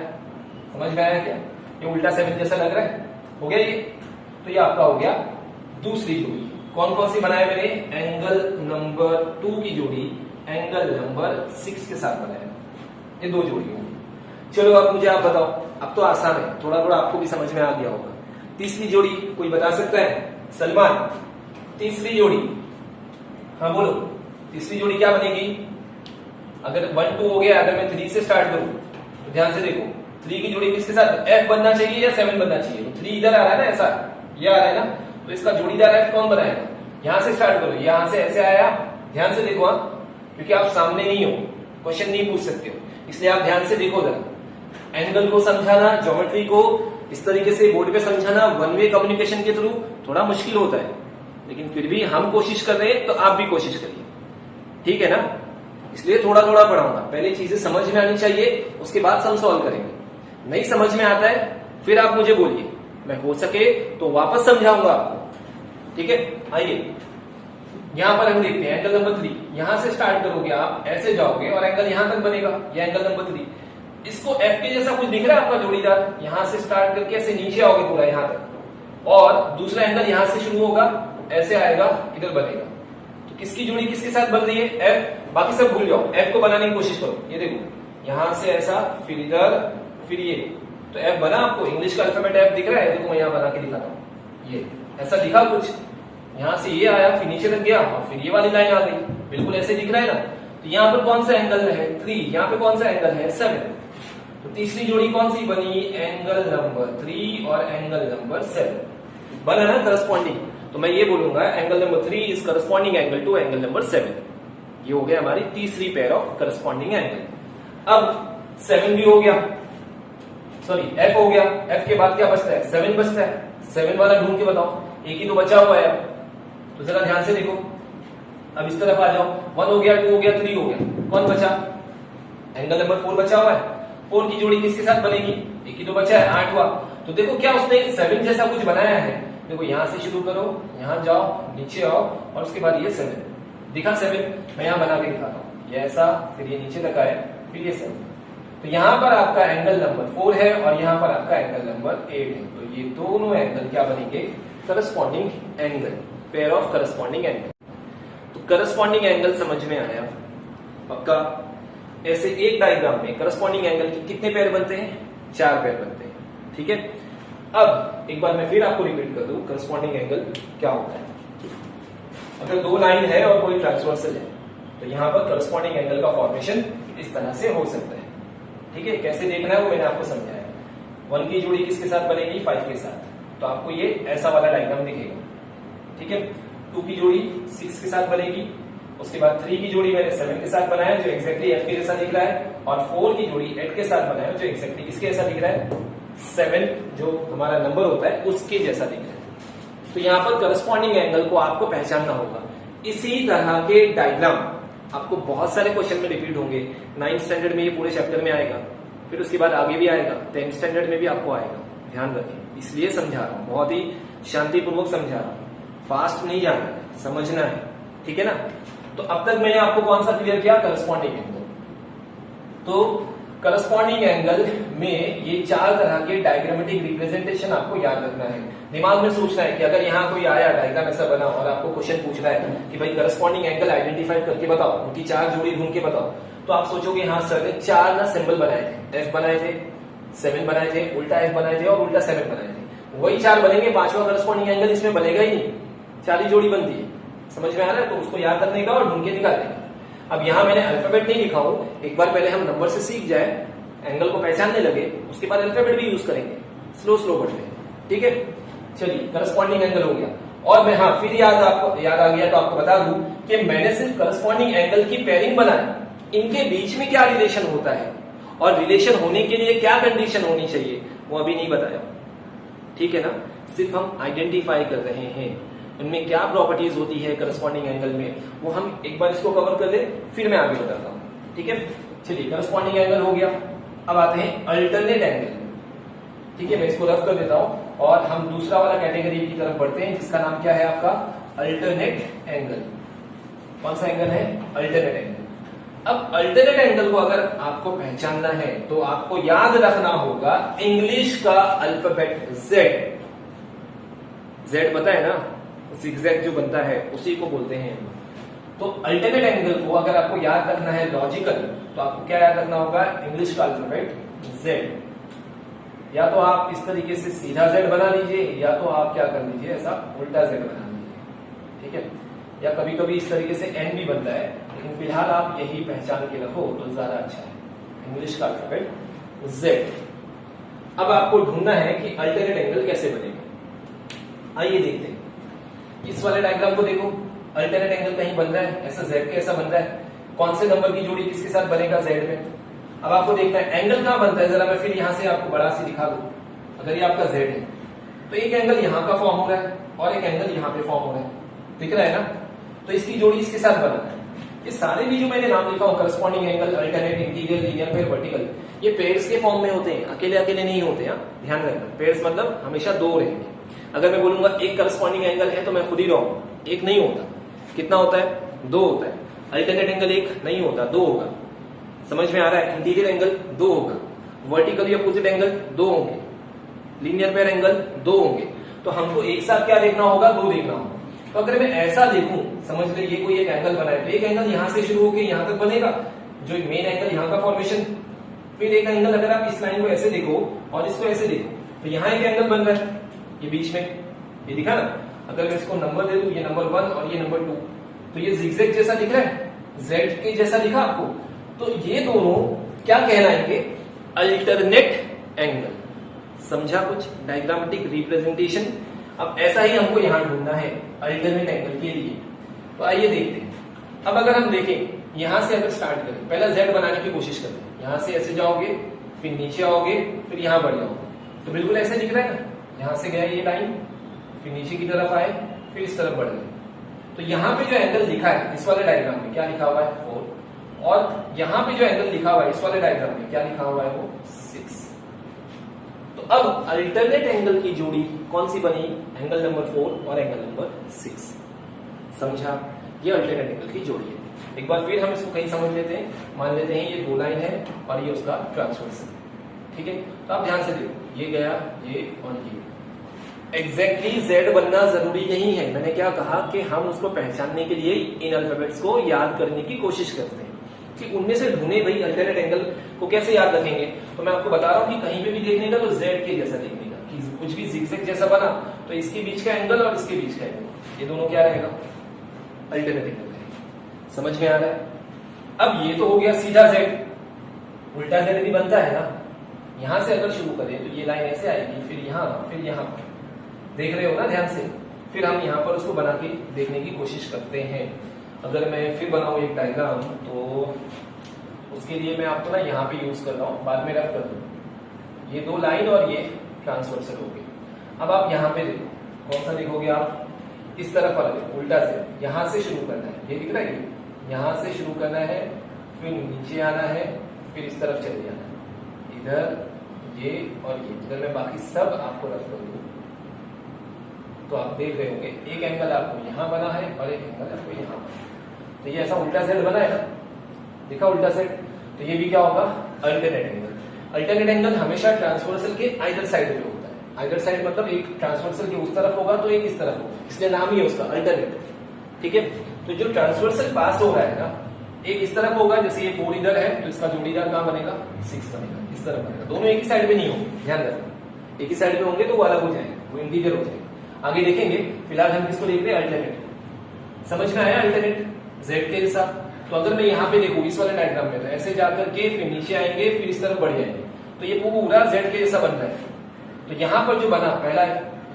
समझ में आया क्या? ये उल्टा 7 जैसा लग रहा है, हो गया ये। तो ये आपका हो गया दूसरी जोड़ी। कौन कौन सी बनाए मैंने, एंगल नंबर 2 की जोड़ी एंगल नंबर 6 के साथ बनाया, ये 2 जोड़ी होगी। चलो अब मुझे आप बताओ, अब तो आसान है, थोड़ा थोड़ा आपको भी समझ में आ गया होगा। तीसरी जोड़ी कोई बता सकता है, सलमान? तीसरी जोड़ी, हाँ बोलो, तीसरी जोड़ी क्या बनेगी? अगर 1 2 हो गया, अगर मैं 3 से स्टार्ट करूं तो ध्यान से देखो, 3 की जोड़ी किसके साथ, F बनना चाहिए या 7 बनना चाहिए? तो 3 इधर आ रहा है ना, ऐसा ये आ रहा है ना, तो इसका जोड़ीदार F कौन बनाएगा? यहां से स्टार्ट करो, यहां से ऐसे आया, ध्यान से देखो, क्योंकि आप सामने नहीं हो, क्वेश्चन नहीं पूछ सकते हो, इसलिए आप ध्यान से देखो जरा। एंगल को समझाना, ज्योमेट्री को इस तरीके से बोर्ड पे समझाना वन वे कम्युनिकेशन के थ्रू थोड़ा मुश्किल होता है, लेकिन फिर भी हम कोशिश कर रहे हैं, तो आप भी कोशिश करिए, ठीक है ना। इसलिए थोड़ा थोड़ा पढ़ाऊंगा, पहले चीजें समझ में आनी चाहिए, उसके बाद सम सॉल्व करेंगे। नहीं समझ में आता है फिर आप मुझे बोलिए, मैं हो सके तो वापस समझाऊंगा आपको, ठीक है। आइए यहां पर हम देखते हैं एंगल नंबर 3, यहां से स्टार्ट करोगे आप, ऐसे जाओगे और एंगल यहां तक बनेगा, ये एंगल नंबर 3। इसको एफ के जैसा कुछ दिख रहा है आपका जोड़ीदार, यहां से स्टार्ट करके ऐसे नीचे आओगे पूरा यहां तक, और दूसरा एंगल यहां से शुरू होगा ऐसे आएगा इधर बनेगा। तो किसकी जोड़ी किसके साथ बन रही है? एफ। बाकी सब भूल जाओ, एफ को बनाने की कोशिश करो। ये देखो यहां से ऐसा, फिर इधर, फिर ये, तो एफ बना आपको। इंग्लिश का अल्फाबेट एफ दिख रहा है, देखो मैं यहां बना के दिखाता हूं। ये ऐसा दिखा कुछ, यहां से ये आया, फिर नीचे तक गया, और फिर ये वाली लाइन आ गई, बिल्कुल ऐसे दिख रहा है ना। तो यहाँ पर कौन सा एंगल है? 3। यहाँ पे कौन सा एंगल है? 7। तो तीसरी जोड़ी कौन सी बनी? एंगल नंबर 3 और एंगल नंबर 7 बना ना करस्पॉन्डिंग। तो मैं ये बोलूंगा angle number 3 is corresponding angle to angle number 7। ये हो गया हमारी तीसरी पेयर ऑफ करस्पॉन्डिंग एंगल। अब 7 भी हो गया, सॉरी एफ हो गया। एफ के बाद क्या बचता है? 7 बचता है। 7 वाला ढूंढ के बताओ, एक ही तो बचा हुआ है। तो जरा ध्यान से देखो, अब इस तरफ आ जाओ। 1 हो गया, 2 हो गया, 3 हो गया, कौन बचा? एंगल नंबर 4 बचा हुआ है। 4 की जोड़ी किसके साथ बनेगी? एक ही तो बचा है, 8 हुआ। तो देखो क्या उसने 7 जैसा कुछ बनाया है। देखो यहां से शुरू करो, यहां जाओ, नीचे आओ, और उसके बाद ये 7 दिखा। 7 मैं यहां बना के दिखाता हूं, ये ऐसा, फिर ये नीचे तक आए, फिर ये 7। तो यहां पर आपका एंगल नंबर 4 है और यहां पर आपका एंगल नंबर 8 है। तो ये दोनों एंगल क्या बनेंगे? Corresponding angle, pair of corresponding angle. तो करस्पॉन्डिंग एंगल समझ में आया पक्का? ऐसे एक डायग्राम में करस्पॉन्डिंग एंगल के कितने पेयर बनते हैं? 4 पेयर बनते हैं, ठीक है। अब एक बार मैं फिर आपको रिपीट कर दूं, करस्पॉन्डिंग एंगल क्या होता है। अगर 2 लाइन है और कोई ट्रांसवर्सल है, तो यहां पर करस्पॉन्डिंग एंगल का फॉर्मेशन इस तरह से हो सकता है, ठीक है। कैसे देखना है वो मैंने आपको समझाया। 1 की जोड़ी किसके साथ बनेगी? 5 के साथ। तो आपको ये ऐसा वाला डायग्राम दिखेगा, ठीक है। 2 की जोड़ी 6 के साथ बनेगी, उसके बाद 3 की जोड़ी मैंने 7 के साथ बनाया जो एक्जैक्टली एफ के जैसा दिख रहा है, और 4 की जोड़ी 8 के साथ बनाया जो एक्जैक्टली किसके जैसा दिख रहा है? 7 जो हमारा नंबर होता है उसके जैसा दिख रहा है। तो यहाँ पर करस्पॉन्डिंग एंगल को आपको पहचानना होगा। इसी तरह के डायग्राम आपको बहुत सारे क्वेश्चन में रिपीट होंगे। 9th स्टैंडर्ड में ये पूरे चैप्टर में आएगा, फिर उसके बाद आगे भी आएगा, 10th स्टैंडर्ड में भी आपको आएगा। ध्यान रखें, इसलिए समझा रहा हूं, बहुत ही शांतिपूर्वक समझा रहा हूं। फास्ट नहीं जाना है, समझना है, ठीक है ना। तो अब तक मैंने आपको कौन सा क्लियर किया? Corresponding angle. तो करस्पॉन्डिंग एंगल में ये 4 तरह के डायग्रामेटिक रिप्रेजेंटेशन आपको याद रखना है। दिमाग में सोचना है कि अगर यहाँ कोई आया डायग्राम ऐसा बना और आपको क्वेश्चन पूछ रहा है कि भाई करस्पॉन्डिंग एंगल आइडेंटिफाई करके बताओ, उनकी 4 जोड़ी ढूंढ के बताओ, तो आप सोचोगे हाँ सर ने 4 ना सिंबल बनाए थे, एफ बनाए थे, 7 बनाए थे, उल्टा एफ बनाए थे और उल्टा 7 बनाए थे। वही 4 बनेंगे, 5वां करस्पॉन्डिंग एंगल इसमें बनेगा ही नहीं। 4 ही जोड़ी बनती है, समझ में आ रहा है? तो उसको याद रखने का और ढूंढ के निकालने का। अब यहाँ मैंने अल्फाबेट नहीं लिखा हूं, एक बार पहले हम नंबर से सीख जाए, एंगल को पहचानने लगे, उसके बाद अल्फाबेट भी यूज करेंगे, स्लो स्लो बढ़ते हैं, ठीक है। चलिए करस्पॉन्डिंग एंगल हो गया। और मैं हाँ फिर आपको याद आ गया तो आपको बता दूं कि मैंने सिर्फ करस्पॉन्डिंग एंगल की पेयरिंग बनाई, इनके बीच में क्या रिलेशन होता है और रिलेशन होने के लिए क्या कंडीशन होनी चाहिए वो अभी नहीं बताया, ठीक है ना। सिर्फ हम आइडेंटिफाई कर रहे हैं इनमें क्या प्रॉपर्टीज होती है करस्पॉन्डिंग एंगल में, वो हम एक बार इसको कवर कर ले, फिर मैं आगे बताता हूं, ठीक है। चलिए करस्पॉन्डिंग एंगल हो गया। अब आते हैं अल्टरनेट एंगल, ठीक है। मैं इसको रफ कर देता हूं और हम दूसरा वाला कैटेगरी की तरफ बढ़ते हैं जिसका नाम क्या है आपका? Alternate angle. कौन सा एंगल है? Alternate angle. अब अल्टरनेट एंगल को अगर आपको पहचानना है तो आपको याद रखना होगा इंग्लिश का अल्फाबेट जेड। जेड पता है ना, जिगजैग जो बनता है उसी को बोलते हैं। तो अल्टरनेट एंगल को अगर आपको याद रखना है लॉजिकल, तो आपको क्या याद रखना होगा? इंग्लिश का अल्फाबेट जेड। या तो आप इस तरीके से सीधा जेड बना लीजिए, या तो आप क्या कर लीजिए ऐसा उल्टा जेड बना लीजिए, ठीक है। या कभी कभी इस तरीके से एन भी बनता है, लेकिन फिलहाल आप यही पहचान के रखो तो ज्यादा अच्छा है, इंग्लिश का अल्फाबेट जेड। अब आपको ढूंढना है कि अल्टरनेट एंगल कैसे बनेगा। आइए देखते हैं, इस वाले डायग्राम को देखो, अल्टरनेट एंगल कहीं बन रहा है, ऐसा जेड के ऐसा बन रहा है। कौन से नंबर की जोड़ी किसके साथ बनेगा? जेड में। अब आपको देखना है एंगल कहां बनता है, जरा मैं फिर यहां से आपको बड़ा सी दिखा दूं। अगर ये आपका जेड है तो एक एंगल यहां का फॉर्म हो रहा है और एक एंगल यहां पे फॉर्म हो रहा है, दिख रहा है ना। तो इसकी जोड़ी इसके साथ बना है। ये सारे भी जो मैंने नाम लिखा हूं, corresponding angle, alternate, interior, linear pair, vertical, ये पेयर्स के फॉर्म में होते हैं, अकेले अकेले नहीं होते हैं, ध्यान रखना। पेयर्स मतलब हमेशा 2 रहेंगे। अगर मैं बोलूंगा एक करस्पॉन्डिंग एंगल है तो मैं खुद ही रहूंगा, एक नहीं होता। कितना होता है? 2 होता है। अल्टरनेट एंगल एक नहीं होता, 2 होगा। समझ में आ रहा है? इंटीरियर एंगल 2 होगा, वर्टिकली अपोजिट एंगल 2 होंगे, लीनियर पेयर एंगल 2 होंगे। तो हमको एक साथ क्या देखना होगा, 2 देखना होगा। तो अगर मैं ऐसा देखूं, समझ ले ये कोई एक एंगल बना है, तो एक एंगल यहां से शुरू होकर यहां तक बनेगा, जो मेन एंगल यहां का फॉर्मेशन। फिर एक एंगल अगर आप इस लाइन को ऐसे देखो और इसको ऐसे देखो, तो यहां एक एंगल बन रहा है, ये बीच में, ये दिखा ना। अगर मैं इसको नंबर दे दूं, ये नंबर 1 और ये नंबर 2, तो ये जिगजैग जैसा दिख रहा है, जेड के जैसा दिखा आपको। तो ये दोनों क्या कहलाएंगे, अल्टरनेट एंगल। समझा कुछ डायग्रामेटिक रिप्रेजेंटेशन। अब ऐसा ही हमको यहां ढूंढना है अल्टरनेट एंगल के लिए। तो आइए देखते हैं। अब अगर हम देखें, यहां से अगर स्टार्ट करें, पहला जेड बनाने की कोशिश करते हैं। यहां से ऐसे जाओगे, फिर नीचे आओगे, फिर यहां बढ़ जाओगे, तो बिल्कुल ऐसे दिख रहा है ना। यहां से गया ये लाइन, फिर नीचे की तरफ आए, फिर इस तरफ बढ़ गए। तो यहां पे जो एंगल लिखा है इस वाले डायग्राम में, क्या लिखा हुआ है, 4। और यहां पे जो एंगल लिखा हुआ है इस वाले डायग्राम में, क्या लिखा हुआ है, वो 6। तो अब अल्टरनेट एंगल की जोड़ी कौन सी बनी, एंगल नंबर 4 और एंगल नंबर 6। समझा, ये अल्टरनेट एंगल की जोड़ी है। एक बार फिर हम इसको कहीं समझ लेते हैं। मान लेते हैं ये 2 लाइन है और ये उसका ट्रांसवर्सल, ठीक है। तो आप ध्यान से देखो, ये गया, ये और ये। एग्जैक्टली जेड बनना जरूरी नहीं है। मैंने क्या कहा कि हम उसको पहचानने के लिए इन अल्फाबेट्स को याद करने की कोशिश करते हैं कि उनमें से ढूंढे भाई अल्टरनेट एंगल को कैसे याद रखेंगे। तो मैं आपको बता रहा हूं कि कहीं पे भी देखने का तो जेड के जैसा देखने का, कि कुछ भी जिगजैग जैसा बना तो इसके बीच का एंगल और इसके बीच का एंगल, ये दोनों क्या रहेगा, अल्टरनेट एंगल रहेगा। समझ में आ रहा है। अब ये तो हो गया सीधा जेड। उल्टा जेड भी बनता है ना। यहां से अगर शुरू करें तो ये लाइन ऐसे आएगी, फिर यहां, फिर यहां, देख रहे हो ना ध्यान से। फिर हम यहां पर उसको बना के देखने की कोशिश करते हैं। अगर मैं फिर बनाऊं एक डायग्राम, तो उसके लिए मैं आपको ना यहाँ पे यूज कर रहा हूँ, बाद में रफ कर दूं। ये 2 लाइन और ये ट्रांसवर्सल हो गए। अब आप यहाँ पे देखो, कौन सा देखोगे आप, इस तरफ वाला देखो, उल्टा से। यहां से शुरू करना है, ये दिख रहा है, यहां से शुरू करना है, फिर नीचे आना है, फिर इस तरफ चले जाना है, इधर ये और ये। इधर मैं बाकी सब आपको रफ कर दूं तो आप देख रहे होंगे एक एंगल आपको यहां बना है और एक एंगल आपको यहां बना है। तो ये ऐसा उल्टा सेट बना है ना, दिखा उल्टा सेट। तो ये भी क्या होगा, अल्टरनेट एंगल। अल्टरनेट एंगल हमेशा ट्रांसवर्सल के आइदर साइड पे होता है। आइदर साइड मतलब एक ट्रांसवर्सल के उस तरफ होगा तो एक इस तरफ होगा, इसलिए नाम ही है उसका अल्टरनेट, ठीक है। तो जो ट्रांसवर्सल पास हो रहा है ना, एक इस तरफ होगा, जैसे ये 4 इधर है तो इसका जोड़ीदार कहां बनेगा, 6 बनेगा, इस तरफ बनेगा। दोनों एक ही साइड पे नहीं होंगे, ध्यान रखना। एक ही साइड पे होंगे तो वो अलग हो जाएंगे, वो इंटीरियर हो जाएंगे। आगे देखेंगे, फिलहाल हम किसको देख रहे हैं, अल्टरनेट। समझ में आया अल्टरनेट जेड के हिसाब। तो अगर मैं यहाँ पे देखूं इस वाले डायग्राम में, तो ऐसे जाकर के फिर नीचे आएंगे, फिर इस तरफ बढ़ जाएंगे, तो ये पूरा जेड के जैसा बन रहा है। तो यहाँ पर जो बना पहला,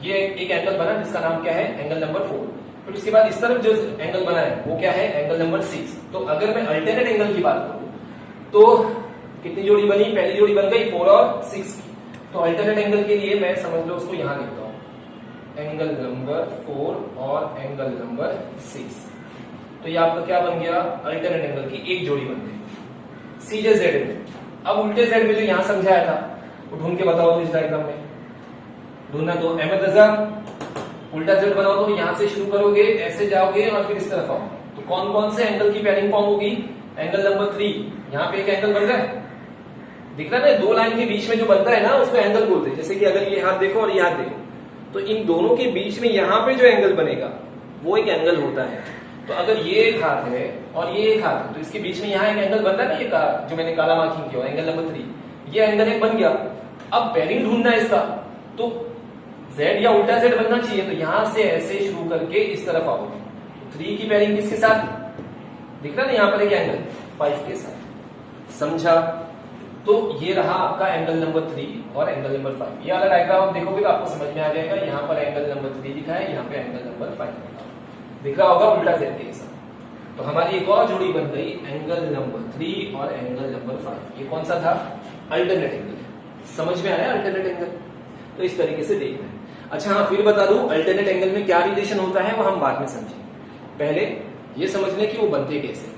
ये एक एंगल बना जिसका नाम क्या है, एंगल नंबर 4। फिर उसके बाद इस तरफ जो एंगल बना है वो क्या है, एंगल नंबर 6। तो अगर मैं अल्टरनेट एंगल की बात करूं तो कितनी जोड़ी बनी, पहली जोड़ी बन गई 4 और 6 की। तो अल्टरनेट एंगल के लिए मैं समझ लो उसको यहां लिखता हूं, एंगल नंबर 4 और एंगल नंबर 6। तो ये आपका क्या बन गया, अल्टरनेट एंगल की एक जोड़ी बन गई सीधे जेड में। अब उल्टे जेड में जो यहां समझाया था वो ढूंढ के बताओ तो इस डायग्राम में ढूंढना। तो अहमद रजा, उल्टा जेड बनाओ तो यहां से शुरू करोगे, ऐसे जाओगे और फिर इस तरफ आओगे। तो कौन कौन से एंगल की पेयरिंग फॉर्म होगी, एंगल नंबर 3। यहाँ पे एक एंगल बन रहा है, दिख रहा है ना, 2 लाइन के बीच में जो बनता है ना उसको एंगल बोलते हैं। जैसे कि अगर ये हाथ देखो और ये हाथ देखो, तो इन दोनों के बीच में यहाँ पे जो एंगल बनेगा वो एक एंगल होता है। तो अगर ये एक हाथ है और ये एक हाथ है, तो इसके बीच में यहाँ एक एंगल बन रहा है ना, ये जो मैंने काला मार्किंग किया, एंगल नंबर 3, ये एंगल एक बन गया। अब पेयरिंग ढूंढना है इसका, तो जेड या उल्टा जेड बनना चाहिए। तो यहां से ऐसे शुरू करके इस तरफ आओगे, 3 की पेयरिंग किसके साथ, दिख रहा है ना यहाँ पर एक एंगल 5 के साथ। समझा। तो ये रहा आपका एंगल नंबर 3 और एंगल नंबर 5। ये वाला डायग्राम आप देखोगे तो आपको समझ में आ जाएगा। यहाँ पर एंगल नंबर 3 लिखा है, यहाँ पे एंगल नंबर 5 लिखा है, दिख रहा होगा उल्टा जेड के साथ। तो हमारी एक और जोड़ी बन गई, एंगल नंबर 3 और एंगल नंबर 5। ये कौन सा था, अल्टरनेट एंगल। समझ में आया अल्टरनेट एंगल। तो इस तरीके से देखना है। अच्छा हाँ, फिर बता दूं अल्टरनेट एंगल में क्या रिलेशन होता है वो हम बाद में समझेंगे। पहले ये समझ लें कि वो बनते कैसे।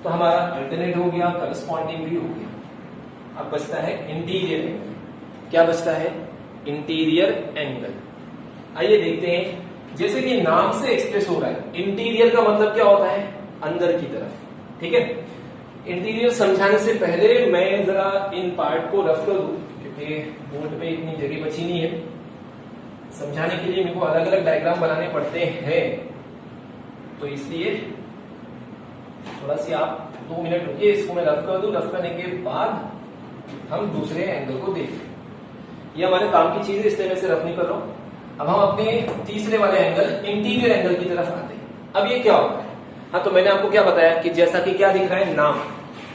तो हमारा अल्टरनेट हो गया, करस्पॉन्डिंग भी हो गया। अब बचता है इंटीरियर एंगल। क्या बचता है, इंटीरियर एंगल। आइए देखते हैं। जैसे कि नाम से एक्सप्रेस हो रहा है, इंटीरियर का मतलब क्या होता है, अंदर की तरफ, ठीक है। इंटीरियर समझाने से पहले मैं जरा इन पार्ट को रफ कर दूं, क्योंकि बोर्ड पे इतनी जगह बची नहीं है। समझाने के लिए मेरे को अलग अलग डायग्राम बनाने पड़ते हैं, तो इसलिए थोड़ा सी आप 2 मिनट रुकिए, इसको मैं रफ कर दूं। रफ करने के बाद हम दूसरे एंगल को देखें। ये हमारे काम की चीज है, इसलिए मैं इसे रफ नहीं कर रहा हूं। अब हम अपने तीसरे वाले एंगल, इंटीरियर एंगल की तरफ आते हैं। अब ये क्या होता है? हाँ, तो मैंने आपको क्या बताया कि जैसा कि क्या दिख रहा है,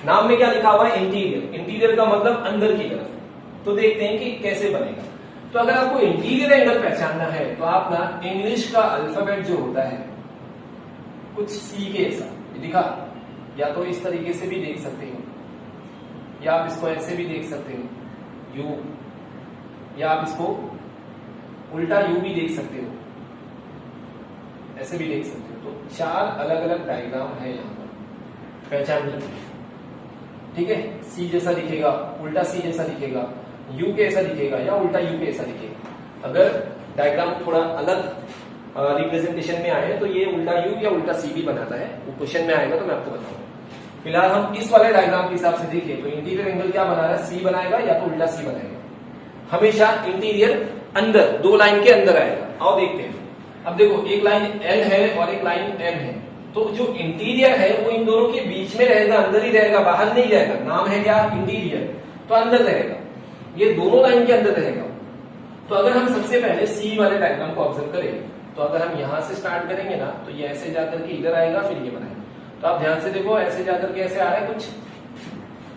नाम में क्या लिखा हुआ है, इंटीरियर। इंटीरियर का मतलब अंदर की तरफ। तो देखते हैं कि कैसे बनेगा। तो अगर आपको इंटीरियर एंगल पहचानना है तो आप ना इंग्लिश का अल्फाबेट जो होता है कुछ सी के ऐसा दिखा, या तो इस तरीके से भी देख सकते हो, या आप इसको ऐसे भी देख सकते हो यू, या आप इसको उल्टा यू भी देख सकते हो, ऐसे भी देख सकते हो। तो 4 अलग अलग डायग्राम है यहाँ पर पहचानने के लिए। ठीक है, सी जैसा दिखेगा, उल्टा सी जैसा दिखेगा, यू के ऐसा दिखेगा, या उल्टा यू के ऐसा दिखेगा। अगर डायग्राम थोड़ा अलग रिप्रेजेंटेशन में आए तो ये उल्टा यू या उल्टा सी भी बनाता है। वो क्वेश्चन में आएगा तो मैं आपको बताऊंगा। फिलहाल हम इस वाले डायग्राम के हिसाब से देखें तो इंटीरियर एंगल क्या बना रहा है, सी बनाएगा या तो उल्टा सी बनाएगा। हमेशा इंटीरियर अंदर, 2 लाइन के अंदर आएगा। आओ देखते हैं। अब देखो, एक लाइन एल है और एक लाइन एम है, तो जो इंटीरियर है वो इन दोनों के बीच में रहेगा, अंदर ही रहेगा, बाहर नहीं रहेगा। नाम है क्या, इंटीरियर, तो अंदर रहेगा। ये दोनों लाइन के अंदर रहेगा। तो अगर हम सबसे पहले सी वाले डायग्राम को ऑब्जर्व करें, तो अगर हम यहां से स्टार्ट करेंगे ना, तो ये ऐसे जाकर के इधर आएगा, फिर ये बनाएगा। तो आप ध्यान से देखो, ऐसे जाकर के ऐसे आ रहा है कुछ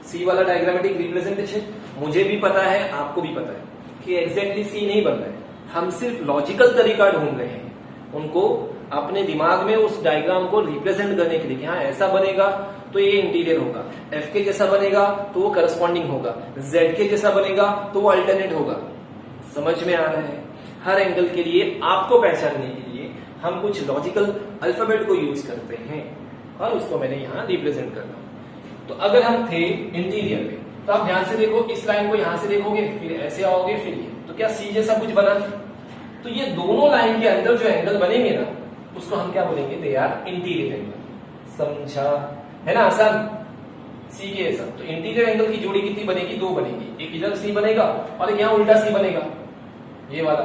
सी वाला डायग्रामेटिक रिप्रेजेंटेशन। मुझे भी पता है, आपको भी पता है कि एग्जैक्टली सी नहीं बन रहा है। हम सिर्फ लॉजिकल तरीका ढूंढ रहे हैं उनको अपने दिमाग में उस डायग्राम को रिप्रेजेंट करने के लिए कि हाँ ऐसा बनेगा तो ये इंटीरियर होगा, एफ के जैसा बनेगा तो वो करस्पॉन्डिंग होगा, जेड के जैसा बनेगा तो वो अल्टरनेट होगा। समझ में आ रहा है? हर एंगल के लिए आपको पहचानने के लिए हम कुछ लॉजिकल अल्फाबेट को यूज करते हैं और उसको मैंने यहाँ रिप्रेजेंट कर रहा हूं। तो अगर हम थे इंटीरियर में, तो आप ध्यान से देखो, इस लाइन को यहां से देखोगे, फिर ऐसे आओगे, फिर ये, तो क्या सी जैसा कुछ बना? तो ये दोनों लाइन के अंदर जो एंगल बनेंगे ना, उसको हम क्या बोलेंगे, दे आर इंटीरियर एंगल। समझा? है ना आसान? सी के ऐसा। तो इंटीरियर एंगल की जोड़ी कितनी बनेगी? 2 बनेगी। एक इधर सी बनेगा और एक यहाँ उल्टा सी बनेगा, ये वाला।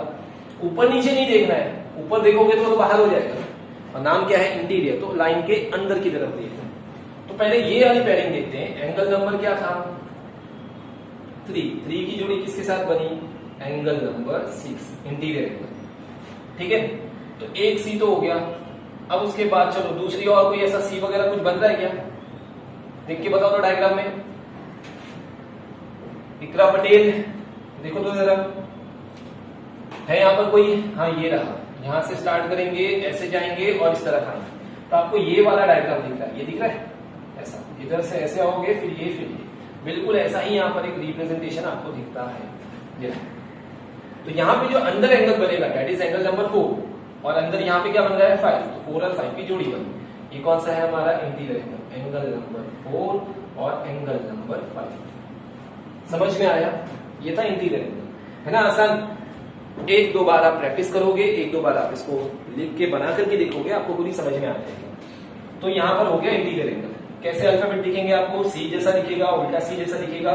ऊपर नीचे नहीं देखना है, ऊपर देखोगे तो बाहर हो जाएगा। और नाम क्या है, इंटीरियर, तो लाइन के अंदर की तरफ देखना है। तो पहले ये वाली पेयरिंग देखते हैं। एंगल नंबर क्या था? 3 की जोड़ी किसके साथ बनी? Angle number 6, interior angle. ठीक है, तो एक सी तो हो गया। अब उसके बाद चलो दूसरी और कोई ऐसा सी वगैरह कुछ बन रहा है क्या? देख के बताओ तो डायग्राम में। इकरा पटेल, देखो तो जरा, है यहाँ पर कोई? हाँ, ये रहा। यहां से स्टार्ट करेंगे, ऐसे जाएंगे और इस तरफ आएंगे, तो आपको ये वाला डायग्राम दिख रहा है। ये दिख रहा है ऐसा, इधर से ऐसे आओगे, फिर ये, फिर ये। बिल्कुल ऐसा ही यहाँ पर एक रिप्रेजेंटेशन आपको दिखता है। तो यहाँ पे जो अंदर एंगल बनेगा, दैट इज एंगल नंबर 4, और अंदर यहाँ पे क्या बन रहा है? 5। तो 4 और 5 की जोड़ी बनी। ये कौन सा है हमारा? इंटीरियर एंगल, एंगल नंबर 4 और एंगल नंबर 5। समझ में आया? ये था इंटीरियर एंगल, है ना आसान? 1-2 बार आप प्रैक्टिस करोगे, 1-2 बार आप इसको लिख के बना करके देखोगे, आपको पूरी समझ में आ जाएगी। तो यहाँ पर हो गया इंटीरियर एंगल। कैसे अल्फाबेट दिखेंगे आपको? सी जैसा दिखेगा, उल्टा सी जैसा दिखेगा।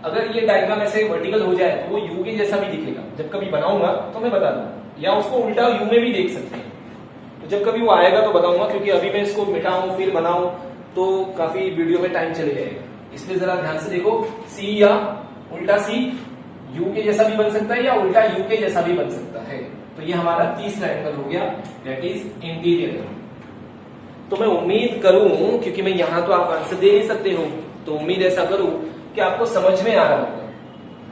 अगर ये डायग्राम ऐसे वर्टिकल हो जाए तो वो यू के जैसा भी दिखेगा। जब कभी बनाऊंगा तो मैं बता दूंगा, या उसको उल्टा यू में भी देख सकते हैं। तो जब कभी वो आएगा तो बताऊंगा, क्योंकि अभी मैं इसको मिटाऊं फिर बनाऊं तो काफी वीडियो में टाइम चले जाएगा। इसलिए जरा ध्यान से देखो, सी या उल्टा सी यू के जैसा भी बन सकता है, या उल्टा यू के जैसा भी बन सकता है। तो ये हमारा तीसरा एंगल हो गया, दैट इज इंटीरियर एंगल। तो मैं उम्मीद करूं, क्योंकि मैं यहां तो आप आंसर दे नहीं सकते हो, तो उम्मीद ऐसा करूं कि आपको समझ में आ रहा होगा।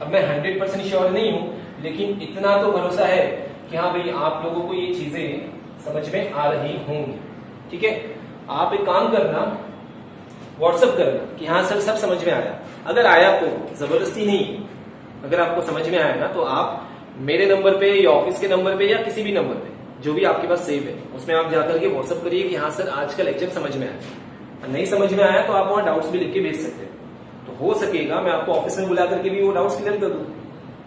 अब मैं 100% श्योर नहीं हूं, लेकिन इतना तो भरोसा है कि हाँ भाई आप लोगों को ये चीजें समझ में आ रही होंगी। ठीक है, आप एक काम करना, व्हाट्सएप करना कि हाँ सर सब समझ में आया। अगर आया तो जबरदस्ती नहीं, अगर आपको समझ में आया ना तो आप मेरे नंबर पे या ऑफिस के नंबर पे या किसी भी नंबर पे जो भी आपके पास सेव है उसमें आप जाकर के व्हाट्सएप करिए कि हाँ सर आज का लेक्चर समझ में आया। नहीं समझ में आया तो आप वहां डाउट्स भी लिख के भेज सकते हैं। तो हो सकेगा मैं आपको ऑफिस में बुला करके भी वो डाउट्स क्लियर कर दूं।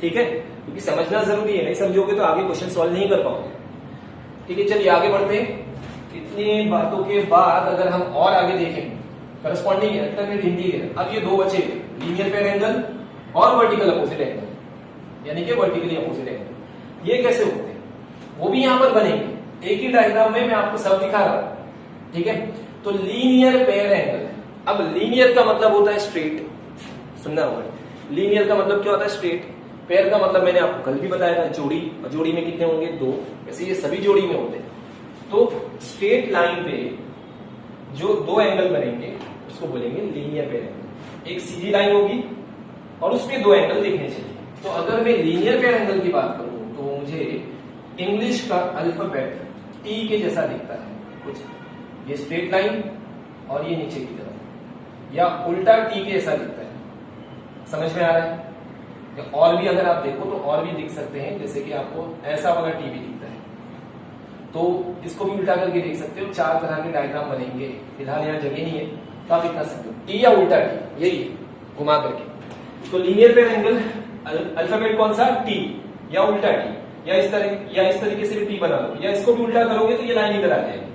ठीक है, क्योंकि समझना जरूरी है, नहीं समझोगे तो आगे क्वेश्चन सॉल्व नहीं कर पाओगे। ठीक है, चलिए आगे बढ़ते हैं। इतनी बातों के बाद अगर हम और आगे देखें करस्पॉन्डिंग है, अल्टरनेट इंटीरियर। अब ये दो बचे, लीनियर पेयर एंगल और वर्टिकल अपोजिट एंगल, यानी कि वर्टिकली अपोजिट एंगल। ये कैसे होते हैं वो भी यहां पर बनेंगे। एक ही डायग्राम में मैं आपको सब दिखा रहा हूं, ठीक है। तो लीनियर पेयर एंगल, अब लीनियर का मतलब होता है स्ट्रेट, सुनना होगा। लीनियर का मतलब क्या होता है? स्ट्रेट। पेयर का मतलब मैंने आपको कल भी बताया था, जोड़ी, और जोड़ी में कितने होंगे? दो। वैसे ये सभी जोड़ी में होते हैं। तो स्ट्रेट लाइन पे जो दो एंगल बनेंगे उसको बोलेंगे लीनियर पेयर एंगल। एक सीधी लाइन होगी और उसमें दो एंगल दिखने चाहिए। तो अगर मैं लीनियर पेयर एंगल की बात करूं तो मुझे इंग्लिश का अल्फाबेट टी के जैसा दिखता है कुछ, ये स्ट्रेट लाइन और ये नीचे की तरफ, या उल्टा टी के जैसा दिखता है। समझ में आ रहा है? और भी अगर आप देखो तो और भी दिख सकते हैं, जैसे कि आपको ऐसा वाला टी भी दिखता है, तो इसको भी उल्टा करके देख सकते हो। चार तरह के डायग्राम बनेंगे, फिलहाल यहाँ जगह नहीं है तो आप इतना सकते हो, टी या उल्टा टी, यही घुमा करके। तो लीनियर पेयर एंगल अल्फाबेट कौन सा? टी या उल्टा टी, या इस तरीके से भी टी बना लो, या इसको भी उल्टा करोगे तो ये लाइन इधर आ जाएगी।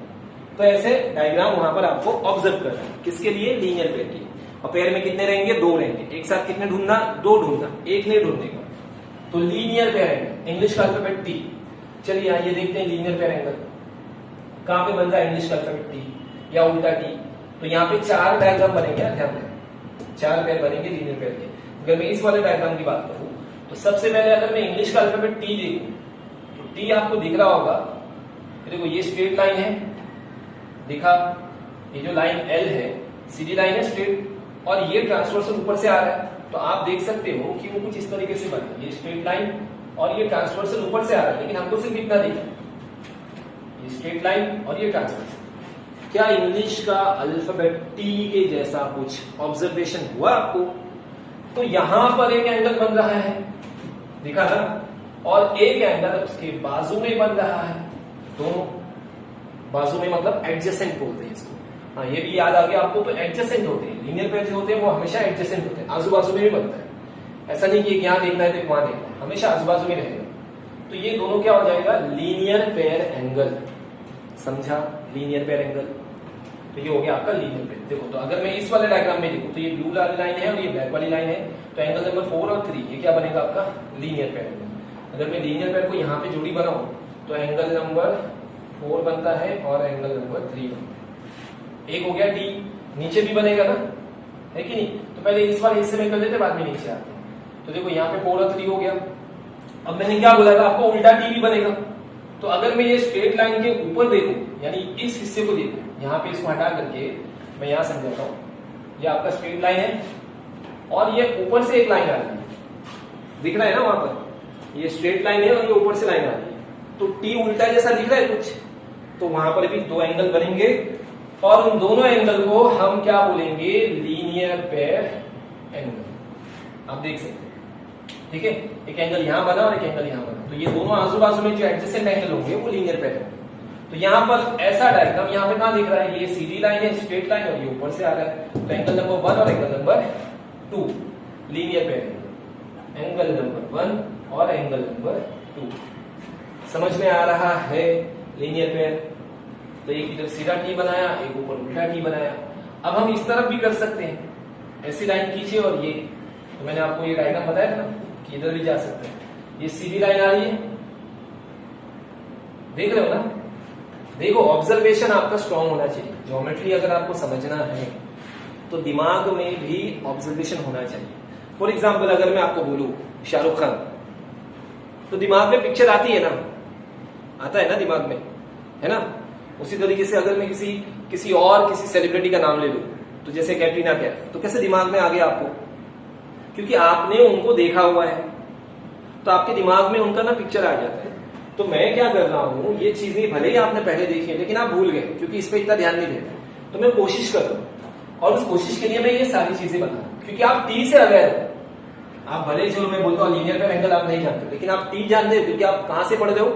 तो ऐसे डायग्राम वहां पर आपको ऑब्जर्व करना है। किसके लिए? लीनियर पेयर के लिए। और पेयर में कितने रहेंगे? दो रहेंगे। एक साथ कितने ढूंढना? दो ढूंढना, एक नहीं ढूंढने का। तो लीनियर पेयर एंगल, इंग्लिश का अल्फाबेट टी। चलिए ये देखते हैं लीनियर पेयर एंगल कहां पे बन रहा है, इंग्लिश का अल्फाबेट टी या उल्टा टी। तो यहाँ पे चार डायग्राम बनेंगे, ध्यान रखें, चार पेयर बनेंगे लीनियर पेयर के। अगर मैं इस वाले डायग्राम की बात करूं तो सबसे पहले अगर मैं इंग्लिश का अल्फाबेट टी देखूं तो टी आपको दिख रहा होगा, देखो ये स्ट्रेट लाइन है, दिखा, ये जो लाइन एल है सीधी लाइन है स्ट्रेट, और ये ट्रांसवर्सल ऊपर से आ रहा है। तो आप देख सकते हो कि वो कुछ इस तरीके से बना, ये स्ट्रेट लाइन और ये ट्रांसवर्सल ऊपर से आ रहा है, लेकिन हमको सिर्फ इतना दिखा, ये स्ट्रेट लाइन और ये ट्रांसवर्सल। क्या इंग्लिश का अल्फाबेट टी के जैसा कुछ ऑब्जर्वेशन हुआ आपको? तो यहां पर एक एंगल बन रहा है, दिखा ना, और एक एंगल उसके बाजू में बन रहा है। दोनों बाजू में मतलब एडजेसेंट बोलते हैं इसको। हाँ, ये भी याद आ गया आपको। तो एडजेसेंट होते हैं लीनियर पेयर जो होते हैं, वो हमेशा एडजेसेंट होते हैं, आजू बाजू में भी बनता है। ऐसा नहीं कि यहाँ देखना है तो वहां देखना है, हमेशा आजू बाजू में रहेगा। तो ये दोनों क्या हो जाएगा? Linear pair angle. समझा? Linear pair angle. तो ये हो गया आपका लीनियर पेयर। देखो, तो अगर मैं इस वाले डायग्राम में देखूं तो ये ब्लू वाली लाइन है और ये ब्लैक वाली लाइन है, तो एंगल नंबर 4 और 3 ये क्या बनेगा आपका? Linear pair angle. अगर मैं लीनियर पेयर को यहाँ पे जोड़ी बनाऊं तो एंगल नंबर 4 बनता है और एंगल नंबर 3 बनता है। एक हो गया टी, नीचे भी बनेगा ना, है कि नहीं? तो पहले इस वाले हिस्से में कर लेते, बाद में नीचे आते हैं। तो देखो यहाँ पे 4 और 3 हो गया। अब मैंने क्या बोला था आपको? उल्टा टी भी बनेगा। तो अगर मैं ये स्ट्रेट लाइन के ऊपर देखूं, यानी इस हिस्से को देखूं, यहाँ पे इसको हटा करके मैं यहाँ समझाता हूँ, ये आपका स्ट्रेट लाइन है और ये ऊपर से एक लाइन आ रही है, दिख रहा है ना वहां पर? ये स्ट्रेट लाइन है और ये ऊपर से लाइन आ रही है। तो टी उल्टा जैसा दिख रहा है कुछ, तो वहां पर भी दो एंगल बनेंगे और उन दोनों एंगल को हम क्या बोलेंगे? Linear pair angle. आप देख सकते हैं, ठीक है? एक एंगल यहां बना और एक एंगल यहां बना, तो ये दोनों आजू बाजू में जो एडजेसेंट एंगल होंगे वो लीनियर पेयर एंगल। तो यहाँ पर ऐसा डायग्राम यहाँ पे कहां दिख रहा है? ये सीधी लाइन है, स्ट्रेट लाइन, और ये ऊपर से आ रहा है। तो एंगल नंबर 1 और angle number 2 linear pair angle, angle number 1 और एंगल नंबर 2। समझ में आ रहा है? Linear pair. तो एक इधर सीधा टी बनाया, एक ऊपर उल्टा टी बनाया। अब हम इस तरफ भी कर सकते हैं, ऐसी लाइन खींचे और ये, तो मैंने आपको ये डायग्राम बताया था ना कि इधर भी जा सकते हैं। ये सीधी लाइन आ रही है, देख रहे हो ना? देखो, ऑब्जर्वेशन आपका स्ट्रांग होना चाहिए। ज्योमेट्री अगर आपको समझना है तो दिमाग में भी ऑब्जर्वेशन होना चाहिए। फॉर एग्जाम्पल अगर मैं आपको बोलूं शाहरुख खान, तो दिमाग में पिक्चर आती है ना, आता है ना दिमाग में, है ना? उसी तरीके से अगर मैं किसी सेलिब्रिटी का नाम ले लूं, तो जैसे कैटरीना कैफ, तो कैसे दिमाग में आ गया आपको? क्योंकि आपने उनको देखा हुआ है, तो आपके दिमाग में उनका ना पिक्चर आ जाता है। तो मैं क्या कर रहा हूं, ये चीजें भले ही आपने पहले देखी है लेकिन आप भूल गए क्योंकि इस पे इतना ध्यान नहीं देते। तो मैं कोशिश कर रहा हूं और उस कोशिश के लिए मैं ये सारी चीजें बना रहा हूं, क्योंकि आप टी से अवेयर हो। आप भले जो मैं बोलता हूँ लीनियर पेयर एंगल आप नहीं जानते, लेकिन आप टी जानते हो क्योंकि आप कहां से पढ़ते हो?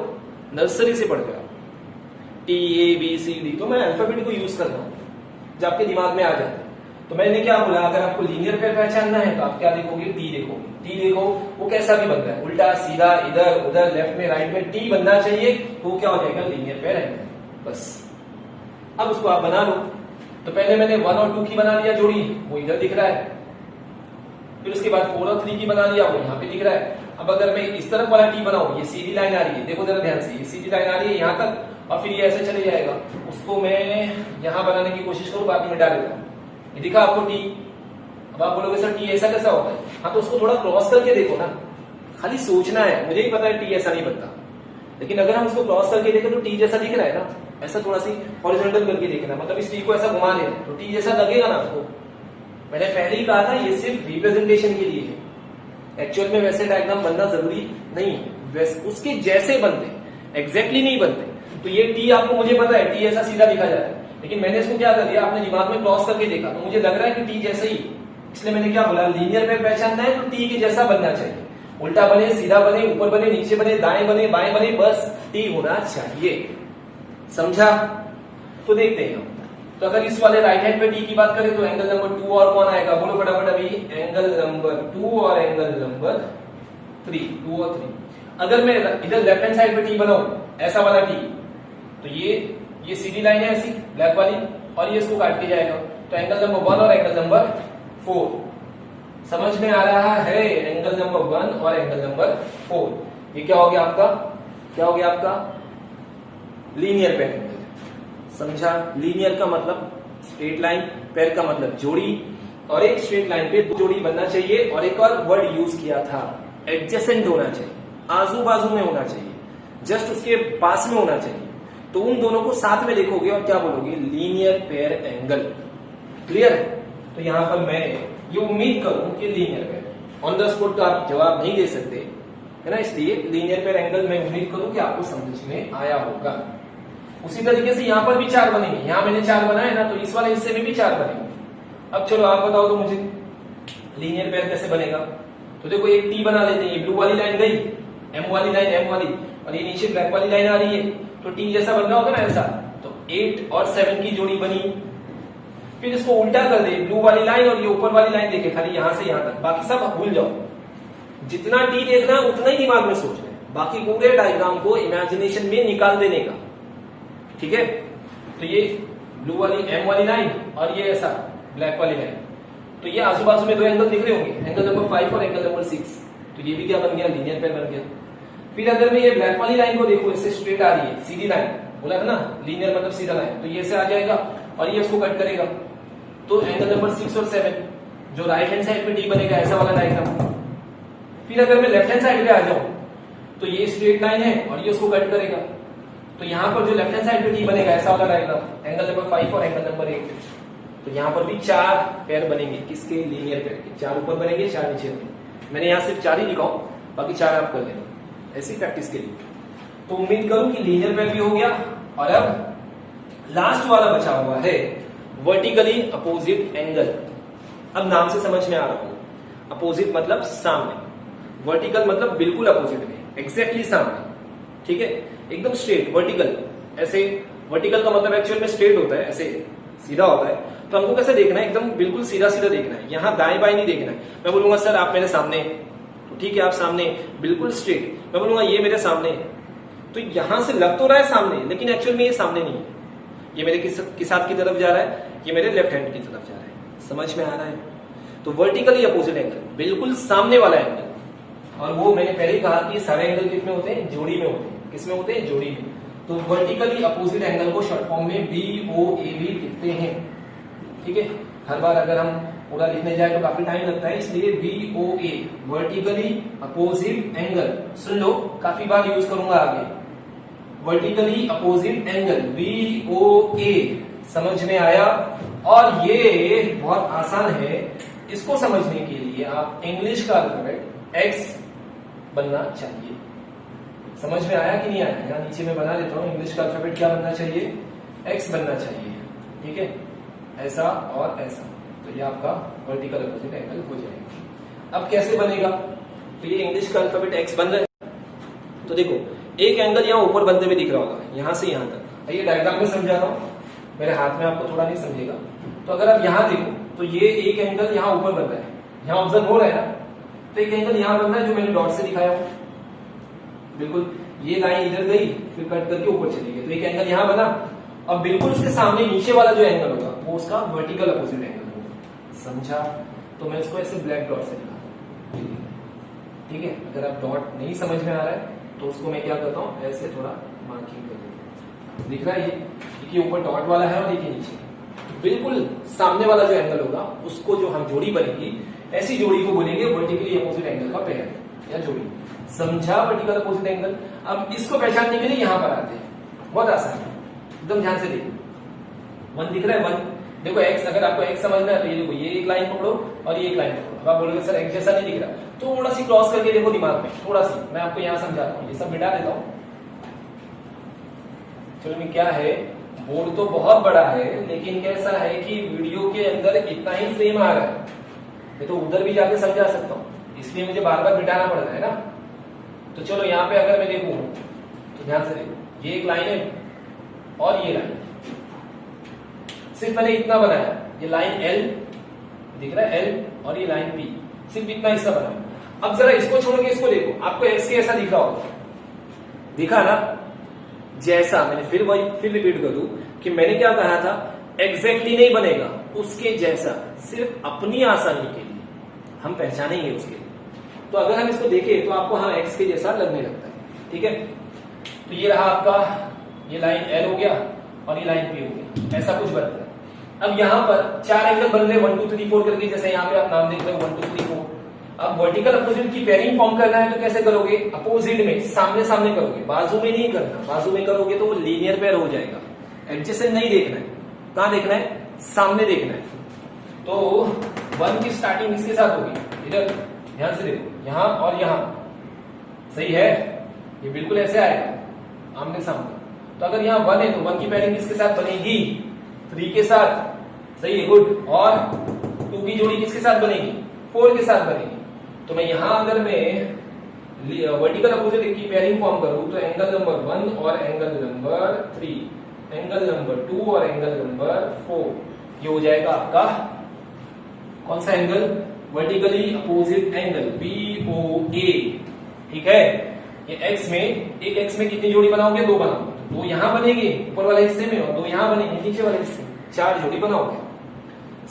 नर्सरी से पढ़ते हो, T A B C D. तो मैं अल्फाबेट को यूज करता हूँ जो आपके दिमाग में आ जाता है। तो मैंने क्या बोला, अगर आपको लीनियर पेयर पहचानना है तो आप क्या देखोगे? टी देखोगे। टी देखो वो कैसा भी बनता है, उल्टा सीधा, इधर उधर, लेफ्ट में राइट में, टी बनना चाहिए, तो क्या हो जाएगा? Linear pair angle. बस अब उसको आप बना लो। तो पहले मैंने 1 और 2 की बना लिया जोड़ी, वो इधर दिख रहा है। फिर उसके बाद 4 और 3 की बना लिया, वो यहाँ पे दिख रहा है। अब अगर मैं इस तरफ वाला टी बनाऊं, ये सीधी लाइन आ रही है, देखो जरा ध्यान से, ये सीधी लाइन आ रही है यहाँ तक और फिर ये ऐसे चले जाएगा। उसको मैं यहाँ बनाने की कोशिश करूँ, बाकी मिटा देता हूँ। ये दिखा आपको टी। अब आप बोलोगे सर टी ऐसा कैसा होता है? हाँ तो उसको थोड़ा क्रॉस करके देखो ना, खाली सोचना है। मुझे ही पता है टी ऐसा नहीं बनता, लेकिन अगर हम उसको क्रॉस करके देखें तो टी जैसा दिख रहा है ना, ऐसा थोड़ा सी हॉरिजॉन्टल करके देखना, मतलब इस टी को ऐसा घुमा लेना तो टी जैसा लगेगा ना आपको। मैंने पहले ही कहा था ये सिर्फ रिप्रेजेंटेशन के लिए है, एक्चुअल में वैसे डायग्राम बनना जरूरी नहीं है, उसके जैसे बनते, एग्जैक्टली नहीं बनते। तो ये टी आपको, मुझे पता है टी ऐसा सीधा दिखा जाता है, लेकिन मैंने इसको क्या कर दिया, अपने दिमाग में क्रॉस करके देखा तो मुझे लग रहा है कि टी जैसे ही, इसलिए मैंने क्या बोला, लीनियर पेयर पहचानना है तो टी के जैसा बनना चाहिए। उल्टा बने, सीधा बने, ऊपर बने, नीचे बने, दाएं बने, बाएं बने, बस टी होना चाहिए। समझा? तो देखते हैं। तो अगर इस वाले राइट हैंड पे टी की बात करें तो एंगल नंबर 2 और कौन आएगा, बोलो फटाफट अभी। एंगल नंबर 2 और एंगल नंबर 3, 2 और 3। अगर मैं इधर लेफ्ट हैंड साइड पे टी बनाऊं, ऐसा वाला टी, तो ये सीधी लाइन है ऐसी ब्लैक वाली, और ये इसको काट के जाएगा, तो एंगल नंबर 1 और एंगल नंबर 4 समझ में आ रहा है। एंगल नंबर 1 और एंगल नंबर 4 ये क्या हो गया आपका, क्या हो गया आपका, लीनियर पेयर एंगल। समझा? लीनियर का मतलब स्ट्रेट लाइन, पेयर का मतलब जोड़ी, और एक स्ट्रेट लाइन पे 2 जोड़ी बनना चाहिए। और एक और वर्ड यूज किया था, एडजेसेंट होना चाहिए, आजू बाजू में होना चाहिए, जस्ट उसके पास में होना चाहिए। तो उन दोनों को साथ में देखोगे और क्या बोलोगे, लीनियर पेयर एंगल। क्लियर? तो यहां पर मैं ये उम्मीद करूं कि linear pair, on the spot तो आप जवाब नहीं दे सकते है ना, इसलिए लीनियर पेयर एंगल मैं उम्मीद करूं कि आपको समझ में आया होगा। उसी तरीके से यहां पर भी 4 बनेंगे, यहां मैंने 4 बनाए ना, तो इस वाले हिस्से में भी 4 बनेंगे। अब चलो आप बताओ तो मुझे लीनियर पेयर कैसे बनेगा। तो देखो एक टी बना लेते हैं, ये ब्लू वाली लाइन गई, एम वाली लाइन एम वाली, और ये नीचे ब्लैक वाली लाइन आ रही है, तो टी जैसा बन रहा होगा ना ऐसा। तो 8 और 7 की जोड़ी बनी। फिर इसको उल्टा कर दे, ब्लू वाली लाइन और ये ऊपर वाली लाइन देखे, खाली यहां से यहां तक, बाकी सब भूल जाओ। जितना टी देखना है उतना ही दिमाग में सोचना है, बाकी पूरे डायग्राम को इमेजिनेशन में निकाल देने का। ठीक है? तो ये ब्लू वाली एम वाली लाइन और ये ऐसा ब्लैक वाली लाइन, तो ये आजू बाजू में 2 एंगल दिख रहे होंगे, एंगल नंबर 5 और एंगल नंबर 6। तो ये भी क्या बन गया, लीनियर पेयर बन गया। फिर अगर मैं ये ब्लैक वाली लाइन को देखो, इससे स्ट्रेट आ रही है, सीधी लाइन, बोला था ना लीनियर मतलब सीधा लाइन, तो ये से आ जाएगा और ये इसको कट करेगा, तो एंगल नंबर 6 और 7 जो राइट हैंड साइड पे डी बनेगा, ऐसा वाला डायग्राम। फिर अगर मैं लेफ्ट हैंड साइड पे आ जाऊं, तो ये स्ट्रेट लाइन है और ये उसको कट करेगा, तो यहां पर जो लेफ्ट हैंड साइड पे टी बनेगा, ऐसा वाला डायग्राम, एंगल नंबर 5 और एंगल नंबर 8। तो यहां पर भी 4 पेयर बनेंगे, किसके, लीनियर पेयर के। 4 ऊपर बनेंगे, 4 नीचे बनेंगे। मैंने यहां सिर्फ 4 ही लिखा हूं, बाकी 4 आप कर लेना ऐसी प्रैक्टिस के लिए। तो उम्मीद करूं कि लीनियर पेयर भी हो गया। और अब लास्ट वाला बचा हुआ है वर्टिकली अपोजिट एंगल। अब नाम से समझ में आ रहा हूं, अपोजिट मतलब सामने, वर्टिकल मतलब बिल्कुल अपोजिट में, एग्जैक्टली सामने। ठीक है? एकदम स्ट्रेट, वर्टिकल। ऐसे वर्टिकल का मतलब एक्चुअल में स्ट्रेट होता है, ऐसे सीधा होता है। तो हमको कैसे देखना है, एकदम बिल्कुल सीधा सीधा देखना है, यहां दाएं बाएं नहीं देखना है। मैं बोलूंगा सर आप मेरे सामने, तो ठीक है आप सामने, बिल्कुल स्ट्रेट। मैं बोलूंगा ये मेरे सामने, तो यहां से लग तो रहा है सामने, लेकिन एक्चुअल में ये सामने नहीं है, ये मेरे किस हाथ की तरफ जा रहा है, ये मेरे लेफ्ट हैंड की तरफ जा रहा है। समझ में आ रहा है? तो वर्टिकली अपोजिट एंगल, बिल्कुल सामने वाला एंगल। और वो मैंने पहले ही कहा कि सारे एंगल कितने होते हैं, जोड़ी में होते हैं। किसमें होते हैं, जोड़ी में। तो वर्टिकली अपोजिट एंगल को शॉर्ट फॉर्म में BOA भी लिखते हैं। ठीक है? हर बार अगर हम पूरा लिखने जाए तो काफी टाइम लगता है, इसलिए BOA, वर्टिकली अपोजिट एंगल। सुन लो, काफी बार यूज करूंगा आगे, वर्टिकली अपोजिट एंगल, BOA। समझ में आया? और ये बहुत आसान है, इसको समझने के लिए आप इंग्लिश का अल्फाबेट X बनना चाहिए। समझ में आया कि नहीं आया? यहाँ नीचे में बना देता हूँ, इंग्लिश का अल्फाबेट क्या बनना चाहिए, X बनना चाहिए। ठीक है? ऐसा और ऐसा, तो ये आपका वर्टिकल अपोजिट एंगल हो जाएगा। अब कैसे बनेगा, तो ये इंग्लिश का अल्फाबेट X बन रहा है, तो देखो एक एंगल यहाँ ऊपर बनते हुए दिख रहा होगा, यहां से यहां तक। ये डायग्राम में समझाता हूँ, मेरे हाथ में आपको थोड़ा नहीं समझेगा। तो अगर आप यहाँ देखो, तो ये एक एंगल यहाँ ऊपर बन रहा है, यहाँ ऑब्जर्व हो रहा है ना, तो एक एंगल यहाँ बन रहा है जो मैंने डॉट से दिखाया हूँ। बिल्कुल ये लाइन इधर गई, फिर कट करके ऊपर चली गई, तो एक एंगल यहाँ बना, अब बिल्कुल उसके सामने नीचे वाला जो एंगल होगा वो उसका वर्टिकल अपोजिट एंगल होगा। समझा? तो मैं उसको ऐसे ब्लैक डॉट से दिखाता हूँ, ठीक है। अगर आप डॉट नहीं समझ में आ रहा है तो उसको मैं क्या करता हूँ, ऐसे थोड़ा मार्किंग कर देता हूँ। दिख रहा है ये ऊपर डॉट वाला है और देखिए नीचे। तो बिल्कुल सामने वाला जो एंगल होगा उसको जो हम जोड़ी बनेगी, ऐसी जोड़ी को बोलेंगे वर्टिकली अपोजिट एंगल का पेयर या जोड़ी। समझा? Vertical opposite angle. अब इसको पहचानने के लिए यहां पर आते हैं, बहुत आसान है, एकदम ध्यान से देखो। 1 दिख रहा है, 1 देखो x, अगर आपको x समझना है तो ये देखो, ये एक लाइन पकड़ो और ये एक लाइन पकड़ो। अब आप बोलोगे सर x जैसा नहीं दिख रहा, थोड़ा सी क्रॉस करके देखो दिमाग में, थोड़ा सी। मैं आपको यहां समझाता हूँ, ये सब मिटा देता हूँ। चलो में क्या है, बोर्ड तो बहुत बड़ा है लेकिन कैसा है कि वीडियो के अंदर इतना ही फ्रेम आ रहा है, मैं तो उधर भी जाके समझा सकता हूँ, इसलिए मुझे बार बार मिटाना पड़ रहा है ना। तो चलो यहाँ पे अगर मैं देखूं तो ध्यान से देखो, ये एक लाइन है और ये लाइन, सिर्फ मैंने इतना बनाया, ये लाइन L दिख रहा है L और ये लाइन P, सिर्फ इतना हिस्सा बनाया। अब जरा इसको छोड़ के इसको देखो, आपको x के ऐसा दिख रहा होगा, दिखा ना? जैसा मैंने फिर रिपीट कर दूं कि मैंने क्या कहा था, एग्जैक्टली नहीं बनेगा, उसके जैसा, सिर्फ अपनी आसानी के लिए हम पहचानेंगे उसके लिए। तो अगर हम इसको देखें तो आपको हाँ x के जैसा लगने लगता है, ठीक है। तो ये रहा आपका, ये लाइन L हो गया और ये लाइन P हो गया, ऐसा कुछ बनता है। अब यहाँ पर 4 एंगल बन रहे 1 2 3 4 करके, जैसे यहाँ पे आप नाम देख रहे हो 1 2 3 4। अब वर्टिकल अपोजिट की पेयरिंग फॉर्म करना है तो कैसे करोगे, अपोजिट में, सामने सामने करोगे, बाजू में नहीं करना। बाजू में करोगे तो वो लीनियर पेयर हो जाएगा, एडजेसेंट नहीं देखना है। कहां देखना है, सामने देखना है। तो 1 की स्टार्टिंग इसके साथ होगी, इधर ध्यान से देखो, यहां और यहां, सही है, ये बिल्कुल ऐसे आएगा आमने सामने। तो अगर यहाँ 1 है तो 1 की पेयरिंग किसके साथ बनेगी, 3 के साथ, सही है, गुड। और 2 की जोड़ी किसके साथ बनेगी, 4 के साथ बनेगी। तो मैं यहां अगर मैं वर्टिकल अपोजिट की पेयरिंग फॉर्म करूं तो एंगल नंबर 1 और एंगल नंबर 3, एंगल नंबर 2 और एंगल नंबर 4, ये हो जाएगा आपका कौन सा angle, vertically opposite angle BOA, ठीक है। ये x में, एक x में कितनी जोड़ी बनाओगे, 2 बनाओगे, तो 2 यहां बनेगी ऊपर वाले हिस्से में और 2 यहां बनेगी नीचे वाले हिस्से में, 4 जोड़ी बनाओगे।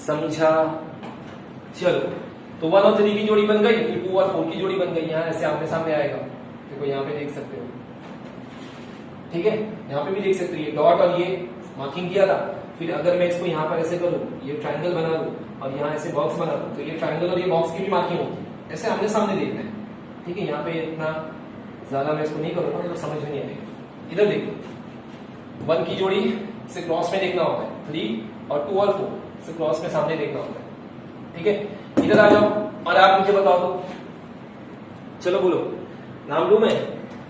समझा? चलो, तो 1 और 3 की जोड़ी बन गई, फिर 2 और 4 की जोड़ी बन गई, यहाँ ऐसे आमने सामने आएगा। देखो यहाँ पे देख सकते हो, ठीक है, यहाँ पे भी देख सकते हो, ये डॉट और ये मार्किंग किया था। फिर अगर मैं इसको यहाँ पर ऐसे करूँ, ये ट्रायंगल बना दूं और यहाँ ऐसे बॉक्स बना दूं, तो ये ट्रायंगल और ये बॉक्स की भी मार्किंग होती है, ऐसे आमने सामने देखना है, ठीक है। यहाँ पे इतना ज्यादा मैं इसको नहीं करूंगा तो समझ में नहीं आएगा। इधर देखो, 1 की जोड़ी से क्रॉस में देखना होता है, 3 और 2 और 4 से क्रॉस में सामने देखना होता है, ठीक है। इधर आ जाओ और आप मुझे बताओ तो, चलो बोलो, नाम लूं मैं?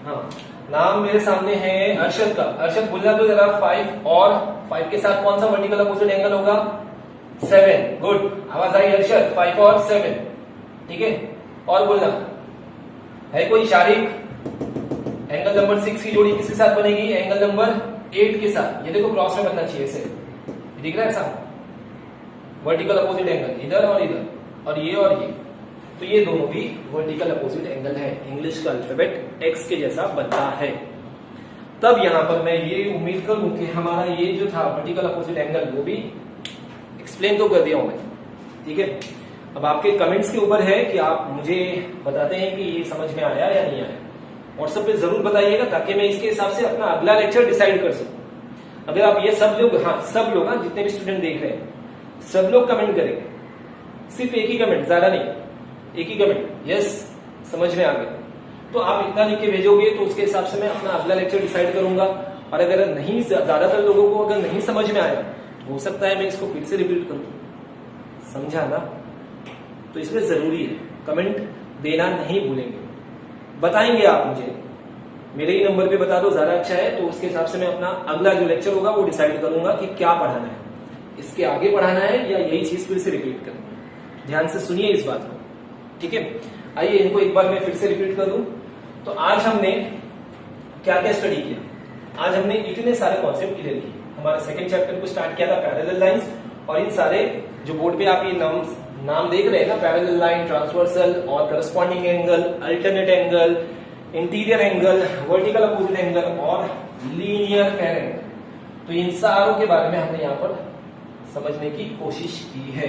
हाँ, नाम मेरे सामने है अर्शद का। अर्शद बोलना तो जरा 5 और 5 के साथ कौन सा वर्टिकल अपोजिट एंगल होगा, 7, गुड, आवाज आई अर्शद, 5 और 7, ठीक है। और बोलना है कोई शारिक, एंगल नंबर 6 की जोड़ी किसके साथ बनेगी, एंगल नंबर 8 के साथ। ये देखो क्रॉस में बनना चाहिए ऐसे, दिख रहा है ऐसा, वर्टिकल अपोजिट एंगल इधर और इधर, और ये, तो ये दोनों भी वर्टिकल अपोजिट एंगल है। इंग्लिश का अल्फाबेट x के जैसा बनता है। तब यहां पर मैं ये उम्मीद करूं कि हमारा ये जो था वर्टिकल अपोजिट एंगल, वो भी एक्सप्लेन तो कर दिया हूं मैं, ठीक है। अब आपके कमेंट्स के ऊपर है कि आप मुझे बताते हैं कि ये समझ में आया या नहीं आया। व्हाट्सएप पे जरूर बताइएगा ताकि मैं इसके हिसाब से अपना अगला लेक्चर डिसाइड कर सकूं। अगर आप ये सब लोग, हाँ सब लोग, हाँ जितने भी स्टूडेंट देख रहे हैं, सब लोग कमेंट करेंगे, सिर्फ एक ही कमेंट, ज्यादा नहीं, एक ही कमेंट, यस समझ में आ गया, तो आप इतना लिख के भेजोगे तो उसके हिसाब से मैं अपना अगला लेक्चर डिसाइड करूंगा। और अगर नहीं, ज्यादातर लोगों को अगर नहीं समझ में आया तो हो सकता है मैं इसको फिर से रिपीट करूं, समझा ना? तो इसमें जरूरी है कमेंट देना नहीं भूलेंगे, बताएंगे आप मुझे, मेरे ही नंबर पे बता दो, ज्यादा अच्छा है। तो उसके हिसाब से मैं अपना अगला जो लेक्चर होगा वो डिसाइड करूंगा कि क्या पढ़ाना है, इसके आगे पढ़ाना है या यही चीज फिर से रिपीट करनी है। ध्यान से सुनिए इस बात को, ठीक है। आइए इनको एक बार मैं फिर से रिपीट कर दूं। तो आज हमने क्या क्या स्टडी किया, आज हमने इतने सारे कॉन्सेप्ट क्लियर किए। हमारा सेकंड चैप्टर को स्टार्ट किया था पैरेलल लाइंस, और इन सारे जो बोर्ड पे आप ये नाम देख रहे हैं ना, पैरेलल लाइन, ट्रांसवर्सल और corresponding angle, alternate angle, interior angle, vertical opposite angle और लीनियर पेयर एंगल। तो इन सारों के बारे में हमने यहाँ पर समझने की कोशिश की है।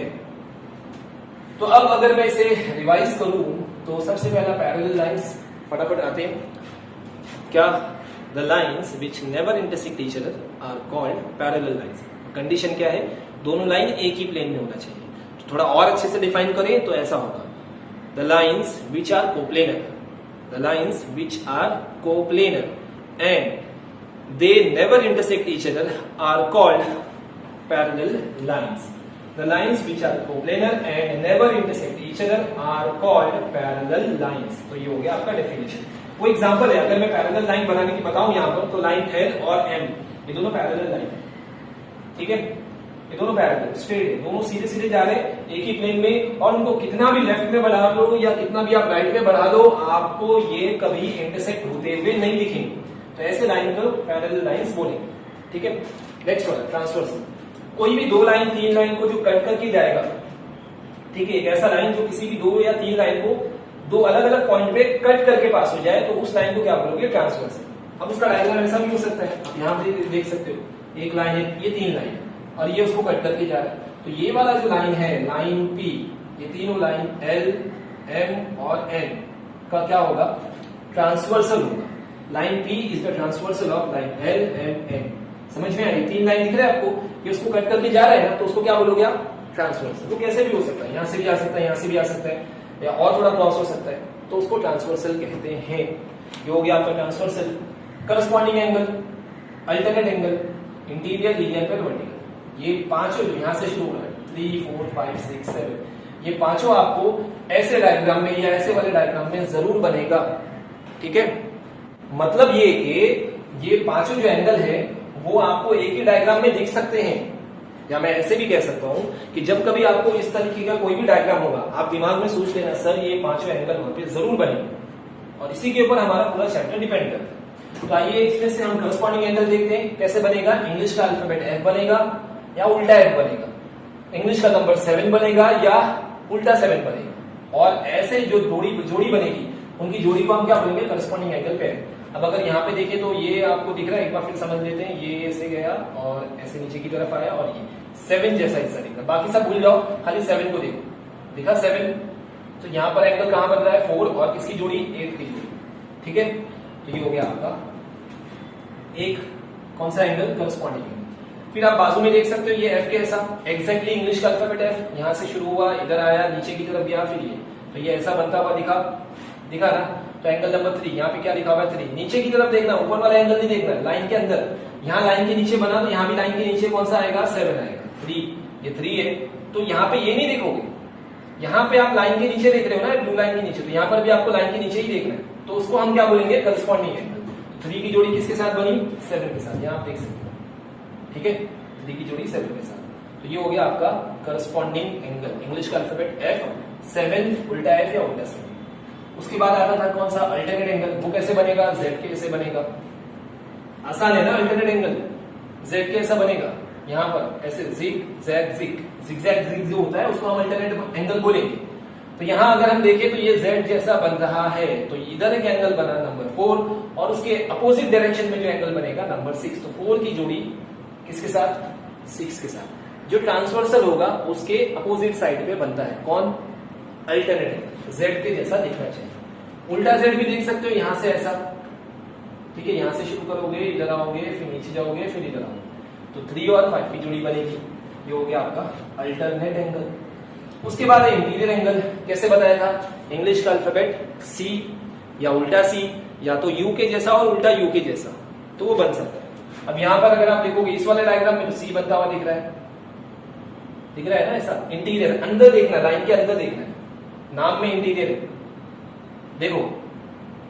तो अब अगर मैं इसे रिवाइज करूं तो सबसे पहला पैरेलल लाइंस, फटाफट आते हैं। क्या? The lines which never intersect each other are called parallel lines. Condition क्या है? दोनों लाइन एक ही प्लेन में होना चाहिए। तो थोड़ा और अच्छे से डिफाइन करें तो ऐसा होगा, the lines which are coplanar, the lines which are coplanar and they never intersect each other are called parallel lines. The lines which are coplanar and never intersect each other are called parallel lines। तो ये हो गया आपका definition. वो example है, अगर मैं parallel line बनाने की बताऊं यहाँ पर, तो लाइन L और M ये दोनों पैरेलल लाइन है, ठीक है? ये दोनों पैरेलल स्ट्रेट है, दोनों सीधे सीधे जा रहे हैं एक ही प्लेन में, और उनको कितना भी लेफ्ट में बढ़ा लो या कितना भी आप राइट में बढ़ा लो, आपको ये कभी इंटरसेक्ट होते हुए नहीं दिखेंगे। तो ऐसे लाइन को पैरेलल लाइंस बोलेंगे, ठीक है? नेक्स्ट वाला ट्रांसवर्स। कोई भी दो लाइन तीन लाइन को जो कट करके जाएगा, ठीक है, एक ऐसा लाइन जो किसी भी दो या तीन लाइन को दो अलग अलग पॉइंट पे कट करके पास हो जाए, तो उस लाइन को क्या बोलोगे? ट्रांसवर्स। अब उसका डायग्राम ऐसा भी हो सकता है, आप यहाँ पे देख सकते हो, एक लाइन है, ये तीन लाइन है और ये उसको कट करके जा रहा है। तो ये वाला जो लाइन है, लाइन P, ये तीनों लाइन L, M और N का क्या होगा? ट्रांसवर्सल होगा। Line P is the transversal of line L, M, N। समझ में आई? तीन लाइन दिख रहा है आपको, ये उसको कट करके जा रहा है ना, तो उसको क्या बोलोगे आप? ट्रांसवर्सल। तो कैसे भी हो सकता है, यहाँ से भी आ सकता है, यहाँ से भी आ सकता है, या और थोड़ा क्रॉस हो सकता है, तो उसको ट्रांसवर्सल कहते हैं। ये हो गया आपका transversal. Corresponding angle, alternate angle, interior, linear पर वर्टिकल, ये पांचों यहाँ से शुरू हो रहा है, 3, 4, 5, 6, 7, ये पांचों आपको ऐसे डायग्राम में या ऐसे वाले डायग्राम में जरूर बनेगा, ठीक है? मतलब ये कि ये पांचों जो एंगल है वो आपको एक ही डायग्राम में दिख सकते हैं, या मैं ऐसे भी कह सकता हूं कि जब कभी आपको इस तरीके का कोई भी डायग्राम होगा, आप दिमाग में सोच लेना, सर ये पांचों एंगल वहां पे जरूर बनेंगे, और इसी के ऊपर हमारा पूरा चैप्टर डिपेंड करता है। तो आइए इसमें से हम करस्पॉन्डिंग एंगल देखते हैं कैसे बनेगा। इंग्लिश का अल्फाबेट F बनेगा या उल्टा F बनेगा, इंग्लिश का नंबर 7 बनेगा या उल्टा 7 बनेगा, और ऐसे जो जोड़ी बनेगी उनकी जोड़ी को हम क्या बोलेंगे? Corresponding angle pair. अब अगर यहाँ पे देखें तो ये आपको दिख रहा है, एक बार फिर समझ लेते हैं, ये ऐसे गया और ऐसे नीचे की तरफ आया, और ये 7 जैसा हिस्सा दिख रहा है, बाकी सब भूल जाओ, खाली 7 को देखो, दिखा 7। तो यहाँ पर एंगल कहां बन रहा है? 4 और किसकी जोड़ी? 8 की जोड़ी, ठीक है? तो ये हो गया आपका एक कौन सा एंगल? Corresponding angle. फिर आप बाजू में देख सकते हो, ये F के ऐसा एग्जैक्टली इंग्लिश का अल्फाबेट F यहाँ से शुरू हुआ, इधर आया, नीचे की तरफ गया, फिर ये, तो ये ऐसा बनता हुआ दिखा ना। तो एंगल नंबर 3, यहाँ पे क्या लिखा हुआ है? 3। नीचे की तरफ देखना, ऊपर वाला एंगल नहीं देखना, लाइन के अंदर। यहाँ लाइन के नीचे बना, तो यहाँ भी लाइन के नीचे कौन सा आएगा? 7 आएगा, 3। ये 3 है, तो यहाँ पे ये नहीं देखोगे, यहाँ पे आप लाइन के नीचे देख रहे हो ना, ब्लू लाइन के नीचे, तो यहाँ पर भी आपको लाइन के नीचे ही देखना है, तो उसको हम क्या बोलेंगे? Corresponding angle. 3 की जोड़ी किसके साथ बनी? 7 के साथ, यहाँ आप देख सकते हो, ठीक है? 3 की जोड़ी 7 के साथ। तो ये हो गया आपका करस्पॉन्डिंग एंगल। इंग्लिश का अल्फाबेट F, 7, उल्टा F या उल्टा 7। उसके बाद आता था कौन सा? Alternate angle. वो कैसे बनेगा? Z के ऐसे बनेगा, आसान है ना? अल्टरनेट एंगल Z के ऐसा बनेगा, यहाँ पर ऐसे जिग जो होता है उसको हम अल्टरनेट एंगल बोलेंगे। तो यहाँ अगर हम देखें तो ये Z जैसा बन रहा है, तो इधर एक एंगल बना नंबर 4, और उसके अपोजिट डायरेक्शन में जो एंगल बनेगा नंबर 6। तो 4 की जोड़ी किसके साथ? 6 के साथ। जो ट्रांसवर्सल होगा उसके अपोजिट साइड पे बनता है कौन? Alternate angle. Z के जैसा दिखना चाहिए। उल्टा Z भी देख सकते हो, यहां से ऐसा, ठीक है? यहां से शुरू करोगे, इधर आओगे, फिर नीचे जाओगे, फिर इधर आओगे, तो 3 और 5 की जोड़ी बनेगी। ये हो गया आपका अल्टरनेट एंगल। उसके बाद है इंटीरियर एंगल। कैसे बताया था? इंग्लिश का अल्फाबेट C या उल्टा C, या तो U के जैसा और उल्टा U के जैसा, तो वो बन सकता है। अब यहाँ पर अगर आप देखोगे इस वाले डायग्राम में, तो C बनता हुआ दिख रहा है ना, ऐसा। इंटीरियर अंदर देखना, लाइन के अंदर देखना है, नाम में इंटीरियर है, देखो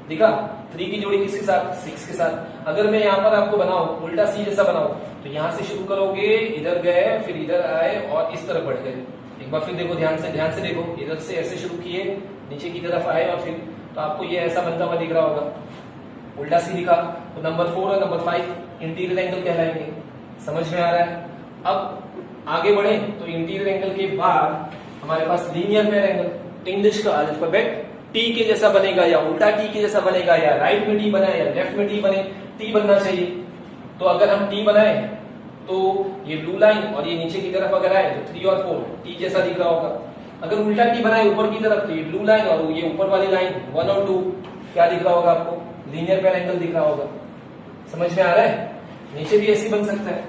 दिखा। 3 की जोड़ी किसके साथ? 6 के साथ। अगर मैं यहाँ पर आपको बनाऊं उल्टा C जैसा बनाऊं, तो यहाँ से शुरू करोगे, इधर गए, फिर इधर आए और इस तरफ बढ़ गए। एक बार फिर देखो, ध्यान से देखो, इधर से ऐसे शुरू किए, नीचे की तरफ आए, और फिर तो आपको ये ऐसा बनता हुआ दिख रहा होगा, उल्टा C दिखा। तो नंबर 4 और नंबर 5 इंटीरियर एंगल कहलाएंगे। समझ में आ रहा है? अब आगे बढ़े तो इंटीरियर एंगल के बाद हमारे पास लीनियर पेयर एंगल। इंग्लिश का अल्फाबेट T के जैसा बनेगा या उल्टा T के जैसा बनेगा, या राइट में T बने या लेफ्ट में T बने, T बनना चाहिए। तो अगर हम T बनाए तो ये ब्लू लाइन और ये नीचे की तरफ अगर आए तो 3 और 4 टी जैसा दिख रहा होगा। अगर उल्टा टी बनाए ऊपर की तरफ तो ये ब्लू लाइन और ये ऊपर वाली लाइन 1 और 2 क्या दिख रहा होगा आपको? लीनियर पैर एंगल दिख रहा होगा। समझ में आ रहा है? नीचे भी ऐसे बन सकता है।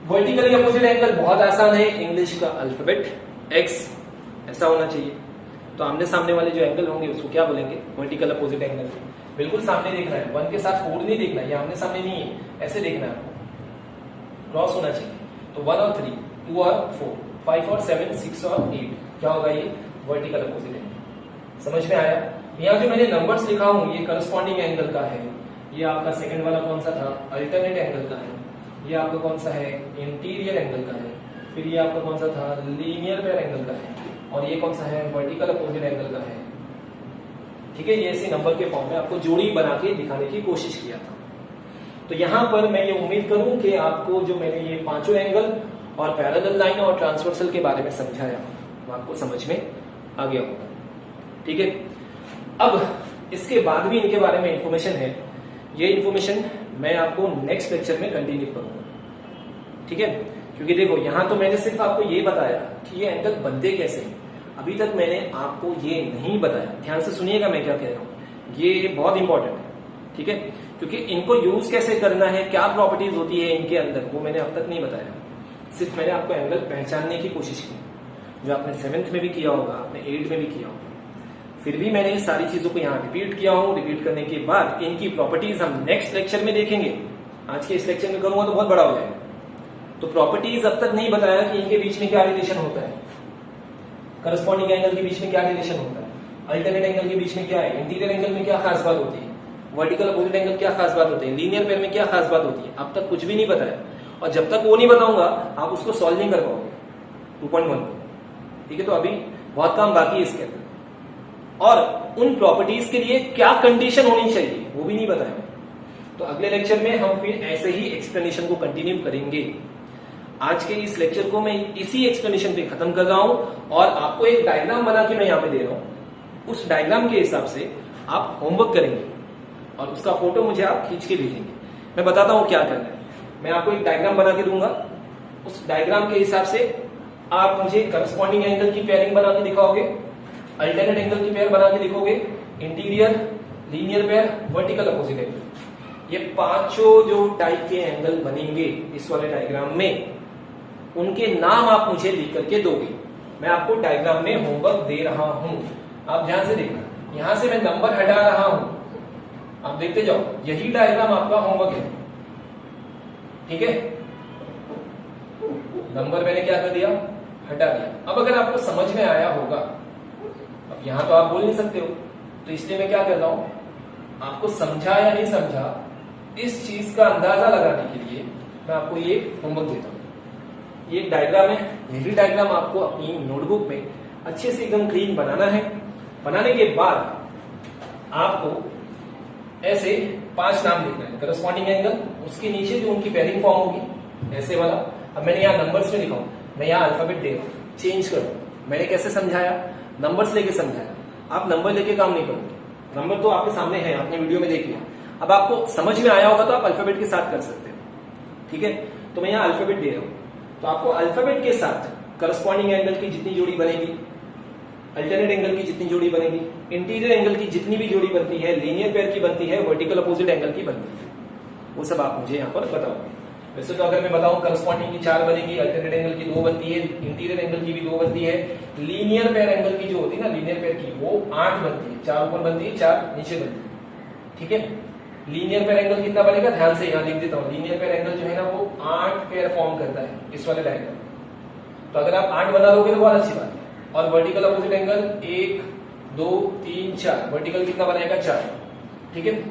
वर्टिकली अपोजिट एंगल बहुत आसान है, इंग्लिश का अल्फाबेट एक्स ऐसा होना चाहिए। तो आमने सामने वाले जो एंगल होंगे उसको क्या बोलेंगे? Vertical opposite angle. बिल्कुल सामने देखना है, 1 के साथ 4 नहीं देखना है, ये आमने सामने नहीं है, ऐसे देखना है आपको, क्रॉस होना चाहिए। तो 1 और 3, 2 और 4, 5 और 7, 6 और 8 क्या होगा? ये वर्टिकल अपोजिट एंगल। समझ में आया? यहाँ जो मैंने नंबर्स लिखा हूं ये करस्पॉन्डिंग एंगल का है। ये आपका सेकंड वाला कौन सा था? अल्टरनेट एंगल का है। ये आपका कौन सा है? इंटीरियर एंगल का है। फिर ये आपका कौन सा था? लीनियर पैर एंगल का है। और ये कौन सा है? वर्टिकल अपोजिट एंगल का है। ठीक है, ये ऐसे नंबर के फॉर्म में आपको जोड़ी बना के दिखाने की कोशिश किया था। तो यहां पर मैं ये उम्मीद करूं कि आपको जो मैंने ये पांचों एंगल और पैरेलल लाइन और ट्रांसवर्सल के बारे में समझाया वो आपको समझ में आ गया होगा। ठीक है, अब इसके बाद भी इनके बारे में इंफॉर्मेशन है, ये इंफॉर्मेशन मैं आपको नेक्स्ट लेक्चर में कंटिन्यू करूंगा। ठीक है, क्योंकि देखो यहां तो मैंने सिर्फ आपको ये बताया कि ये एंगल बनते कैसे हैं, अभी तक मैंने आपको ये नहीं बताया। ध्यान से सुनिएगा मैं क्या कह रहा हूं, ये बहुत इंपॉर्टेंट है। ठीक है, क्योंकि इनको यूज कैसे करना है, क्या प्रॉपर्टीज होती है इनके अंदर, वो मैंने अब तक नहीं बताया। सिर्फ मैंने आपको एंगल पहचानने की कोशिश की, जो आपने 7th में भी किया होगा, आपने 8th में भी किया होगा। फिर भी मैंने इस सारी चीजों को यहाँ रिपीट किया हूं। रिपीट करने के बाद इनकी प्रॉपर्टीज हम नेक्स्ट लेक्चर में देखेंगे। आज के इस लेक्चर में करूंगा तो बहुत बड़ा हो जाएगा। तो प्रॉपर्टीज अब तक नहीं बताया कि इनके बीच में क्या रिलेशन होता है, करस्पॉन्डिंग एंगल के बीच में क्या रिलेशन होता है, अल्टरनेट एंगल के बीच में क्या है, इंटीरियर एंगल में क्या खास बात होती है, वर्टिकल अपोजिट एंगल क्या खास बात होती है, लीनियर पैर में क्या खास बात होती है। अब तक कुछ भी नहीं बताया, और जब तक वो नहीं बताऊंगा आप उसको सॉल्व नहीं कर पाओगे 2.1 को। ठीक है, तो अभी बहुत काम बाकी है इसके अंदर। और उन प्रॉपर्टीज के लिए क्या कंडीशन होनी चाहिए वो भी नहीं बताया। तो अगले लेक्चर में हम फिर ऐसे ही एक्सप्लेनेशन को कंटिन्यू करेंगे। आज के इस लेक्चर को मैं इसी एक्सप्लेनेशन पे खत्म कर रहा हूं, और आपको एक डायग्राम बना के मैं यहां पे दे रहा हूं। उस डायग्राम के हिसाब से आप होमवर्क करेंगे और उसका फोटो मुझे आप खींच के भेजेंगे। मैं बताता हूं क्या करना है। मैं आपको एक डायग्राम बना के दूंगा, उस डायग्राम के हिसाब से आप मुझे करस्पॉन्डिंग एंगल की पेयरिंग बना के दिखाओगे, अल्टरनेट एंगल की पेयर बना के दिखोगे, interior, linear pair, vertical opposite angle. ये पांचों जो टाइप के एंगल बनेंगे इस वाले डायग्राम में, उनके नाम आप मुझे लिख करके दोगे। मैं आपको डायग्राम में होमवर्क दे रहा हूं, आप ध्यान से देखना। यहां से मैं नंबर हटा रहा हूं, आप देखते जाओ। यही डायग्राम आपका होमवर्क है। ठीक है, नंबर मैंने क्या कर दिया? हटा दिया। अब अगर आपको समझ में आया होगा, अब यहां तो आप बोल नहीं सकते हो, तो इसलिए मैं क्या कर रहा हूं, आपको समझा या नहीं समझा इस चीज का अंदाजा लगाने के लिए मैं आपको ये होमवर्क देता हूं। ये एक डायग्राम है, यही डायग्राम आपको अपनी नोटबुक में अच्छे से एकदम क्लीन बनाना है। बनाने के बाद आपको ऐसे 5 नाम लिखना है, करस्पॉन्डिंग एंगल, उसके नीचे जो उनकी पेयरिंग फॉर्म होगी ऐसे वाला। अब मैंने यहाँ नंबर्स में लिखा हूं, मैं यहाँ अल्फाबेट दे रहा हूं, चेंज करो। मैंने कैसे समझाया? नंबर्स लेके समझाया। आप नंबर लेके काम नहीं करोगे, नंबर तो आपके सामने है, आपने वीडियो में देख लिया। अब आपको समझ में आया होगा तो आप अल्फाबेट के साथ कर सकते हो। ठीक है, तो मैं यहाँ अल्फाबेट दे रहा हूं, तो आपको अल्फाबेट के साथ करस्पॉन्डिंग एंगल की जितनी जोड़ी बनेगी, अल्टरनेट एंगल की जितनी जोड़ी बनेगी, इंटीरियर एंगल की जितनी भी जोड़ी बनती है, लीनियर पेयर की बनती है, वर्टिकल अपोजिट एंगल की बनती है, वो सब आप मुझे यहाँ पर बताओगे। वैसे तो अगर मैं बताऊं करस्पॉन्डिंग की 4 बनेगी, अल्टरनेट एंगल की 2 बनती है, इंटीरियर एंगल की भी 2 बनती है, लीनियर पेयर एंगल की जो होती है ना, लीनियर पेयर की, वो 8 बनती है। 4 ऊपर बनती है, 4 नीचे बनती है। ठीक है, लीनियर पेयर एंगल कितना बनेगा? ध्यान से यहाँ लिख देता हूँ। लीनियर पेयर एंगल जो है ना वो 8 पेयर फॉर्म करता है इस वाले डायग्राम में। तो अगर आप 8 बना लोगे तो बहुत अच्छी बात है। और वर्टिकल अपोजिट एंगल 1 2 3 4, वर्टिकल कितना बनाएगा? 4। ठीक है,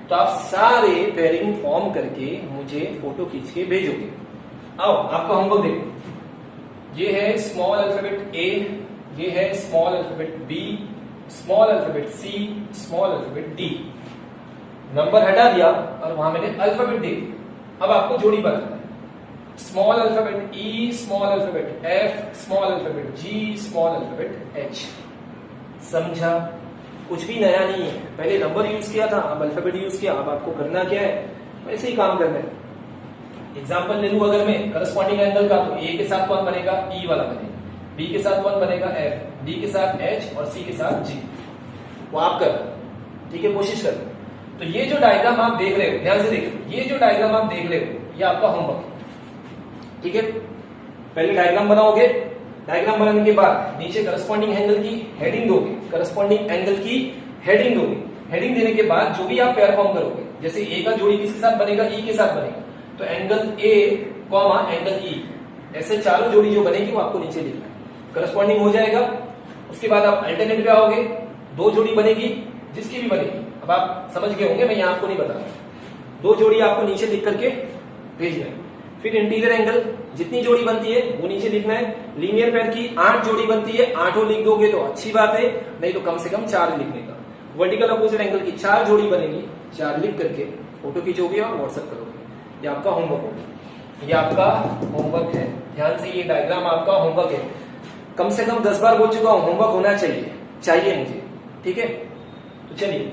तो आप सारे पेयरिंग फॉर्म करके मुझे फोटो खींच के भेजोगे। आओ आपका होमवर्क देखो। ये है स्मॉल अल्फाबेट ए, ये है small alphabet B, small alphabet C, small alphabet D. Number हटा दिया और वहां मैंने अल्फाबेट दे दिया। अब आपको जोड़ी बनाना है। Small alphabet E, small alphabet F, small alphabet G, small alphabet H. समझा? कुछ भी नया नहीं है, पहले नंबर यूज किया था, अब अल्फाबेट यूज किया। अब आपको करना क्या है? वैसे ही काम करना है। एग्जाम्पल ले लूं अगर मैं करस्पॉन्डिंग एंगल का, तो ए के साथ कौन बनेगा, ई वाला बनेगा, बी के साथ कौन बनेगा, एफ, डी के साथ एच और सी के साथ जी। वो आप कर, ठीक है, कोशिश कर। तो ये जो डायग्राम आप देख रहे हो, ध्यान से देखिए, ये जो डायग्राम आप देख रहे हो ये आपका होमवर्क है, ठीक है। पहले डायग्राम बनाओगे, डायग्राम बनाने के बाद नीचे करस्पॉन्डिंग एंगल की हेडिंग दोगे, करस्पॉन्डिंग एंगल की हेडिंग दोगे। हेडिंग देने के बाद जो भी आप पेयर फॉर्म करोगे, जैसे ए का जोड़ी किसके साथ बनेगा, ई के साथ बनेगा, तो angle A comma angle E, ऐसे चारों जोड़ी जो बनेगी वो आपको नीचे लिखना है, करस्पॉन्डिंग हो जाएगा। उसके बाद आप अल्टरनेट पे आओगे, दो जोड़ी बनेगी, जिसकी भी बनेगी, अब आप समझ गए होंगे, मैं यहाँ आपको नहीं बता रहा, दो जोड़ी आपको नीचे लिख करके भेजना है। फिर इंटीरियर एंगल जितनी जोड़ी बनती है वो नीचे लिखना है। लीनियर पेयर की 8 जोड़ी बनती है, 8 लिख दोगे तो अच्छी बात है, नहीं तो कम से कम 4 लिखने का। वर्टिकल अपोजिट एंगल की 4 जोड़ी बनेगी, 4 लिख करके फोटो खींचोगे और व्हाट्सएप करोगे। ये आपका होमवर्क होगा, ये आपका होमवर्क है। ध्यान से, ये डायग्राम आपका होमवर्क है। कम से कम 10 बार बोल चुका हूं, होमवर्क होना चाहिए मुझे, ठीक है। तो चलिए,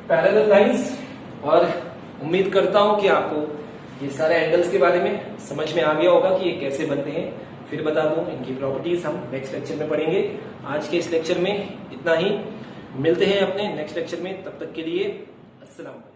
पैरेलल लाइंस, और उम्मीद करता हूं कि आपको ये सारे एंगल्स के बारे में समझ में आ गया होगा कि ये कैसे बनते हैं। फिर बता दूं, इनकी प्रॉपर्टीज हम नेक्स्ट लेक्चर में पढ़ेंगे। आज के इस लेक्चर में इतना ही, मिलते हैं अपने नेक्स्ट लेक्चर में, तब तक के लिए अस्सलाम वालेकुम।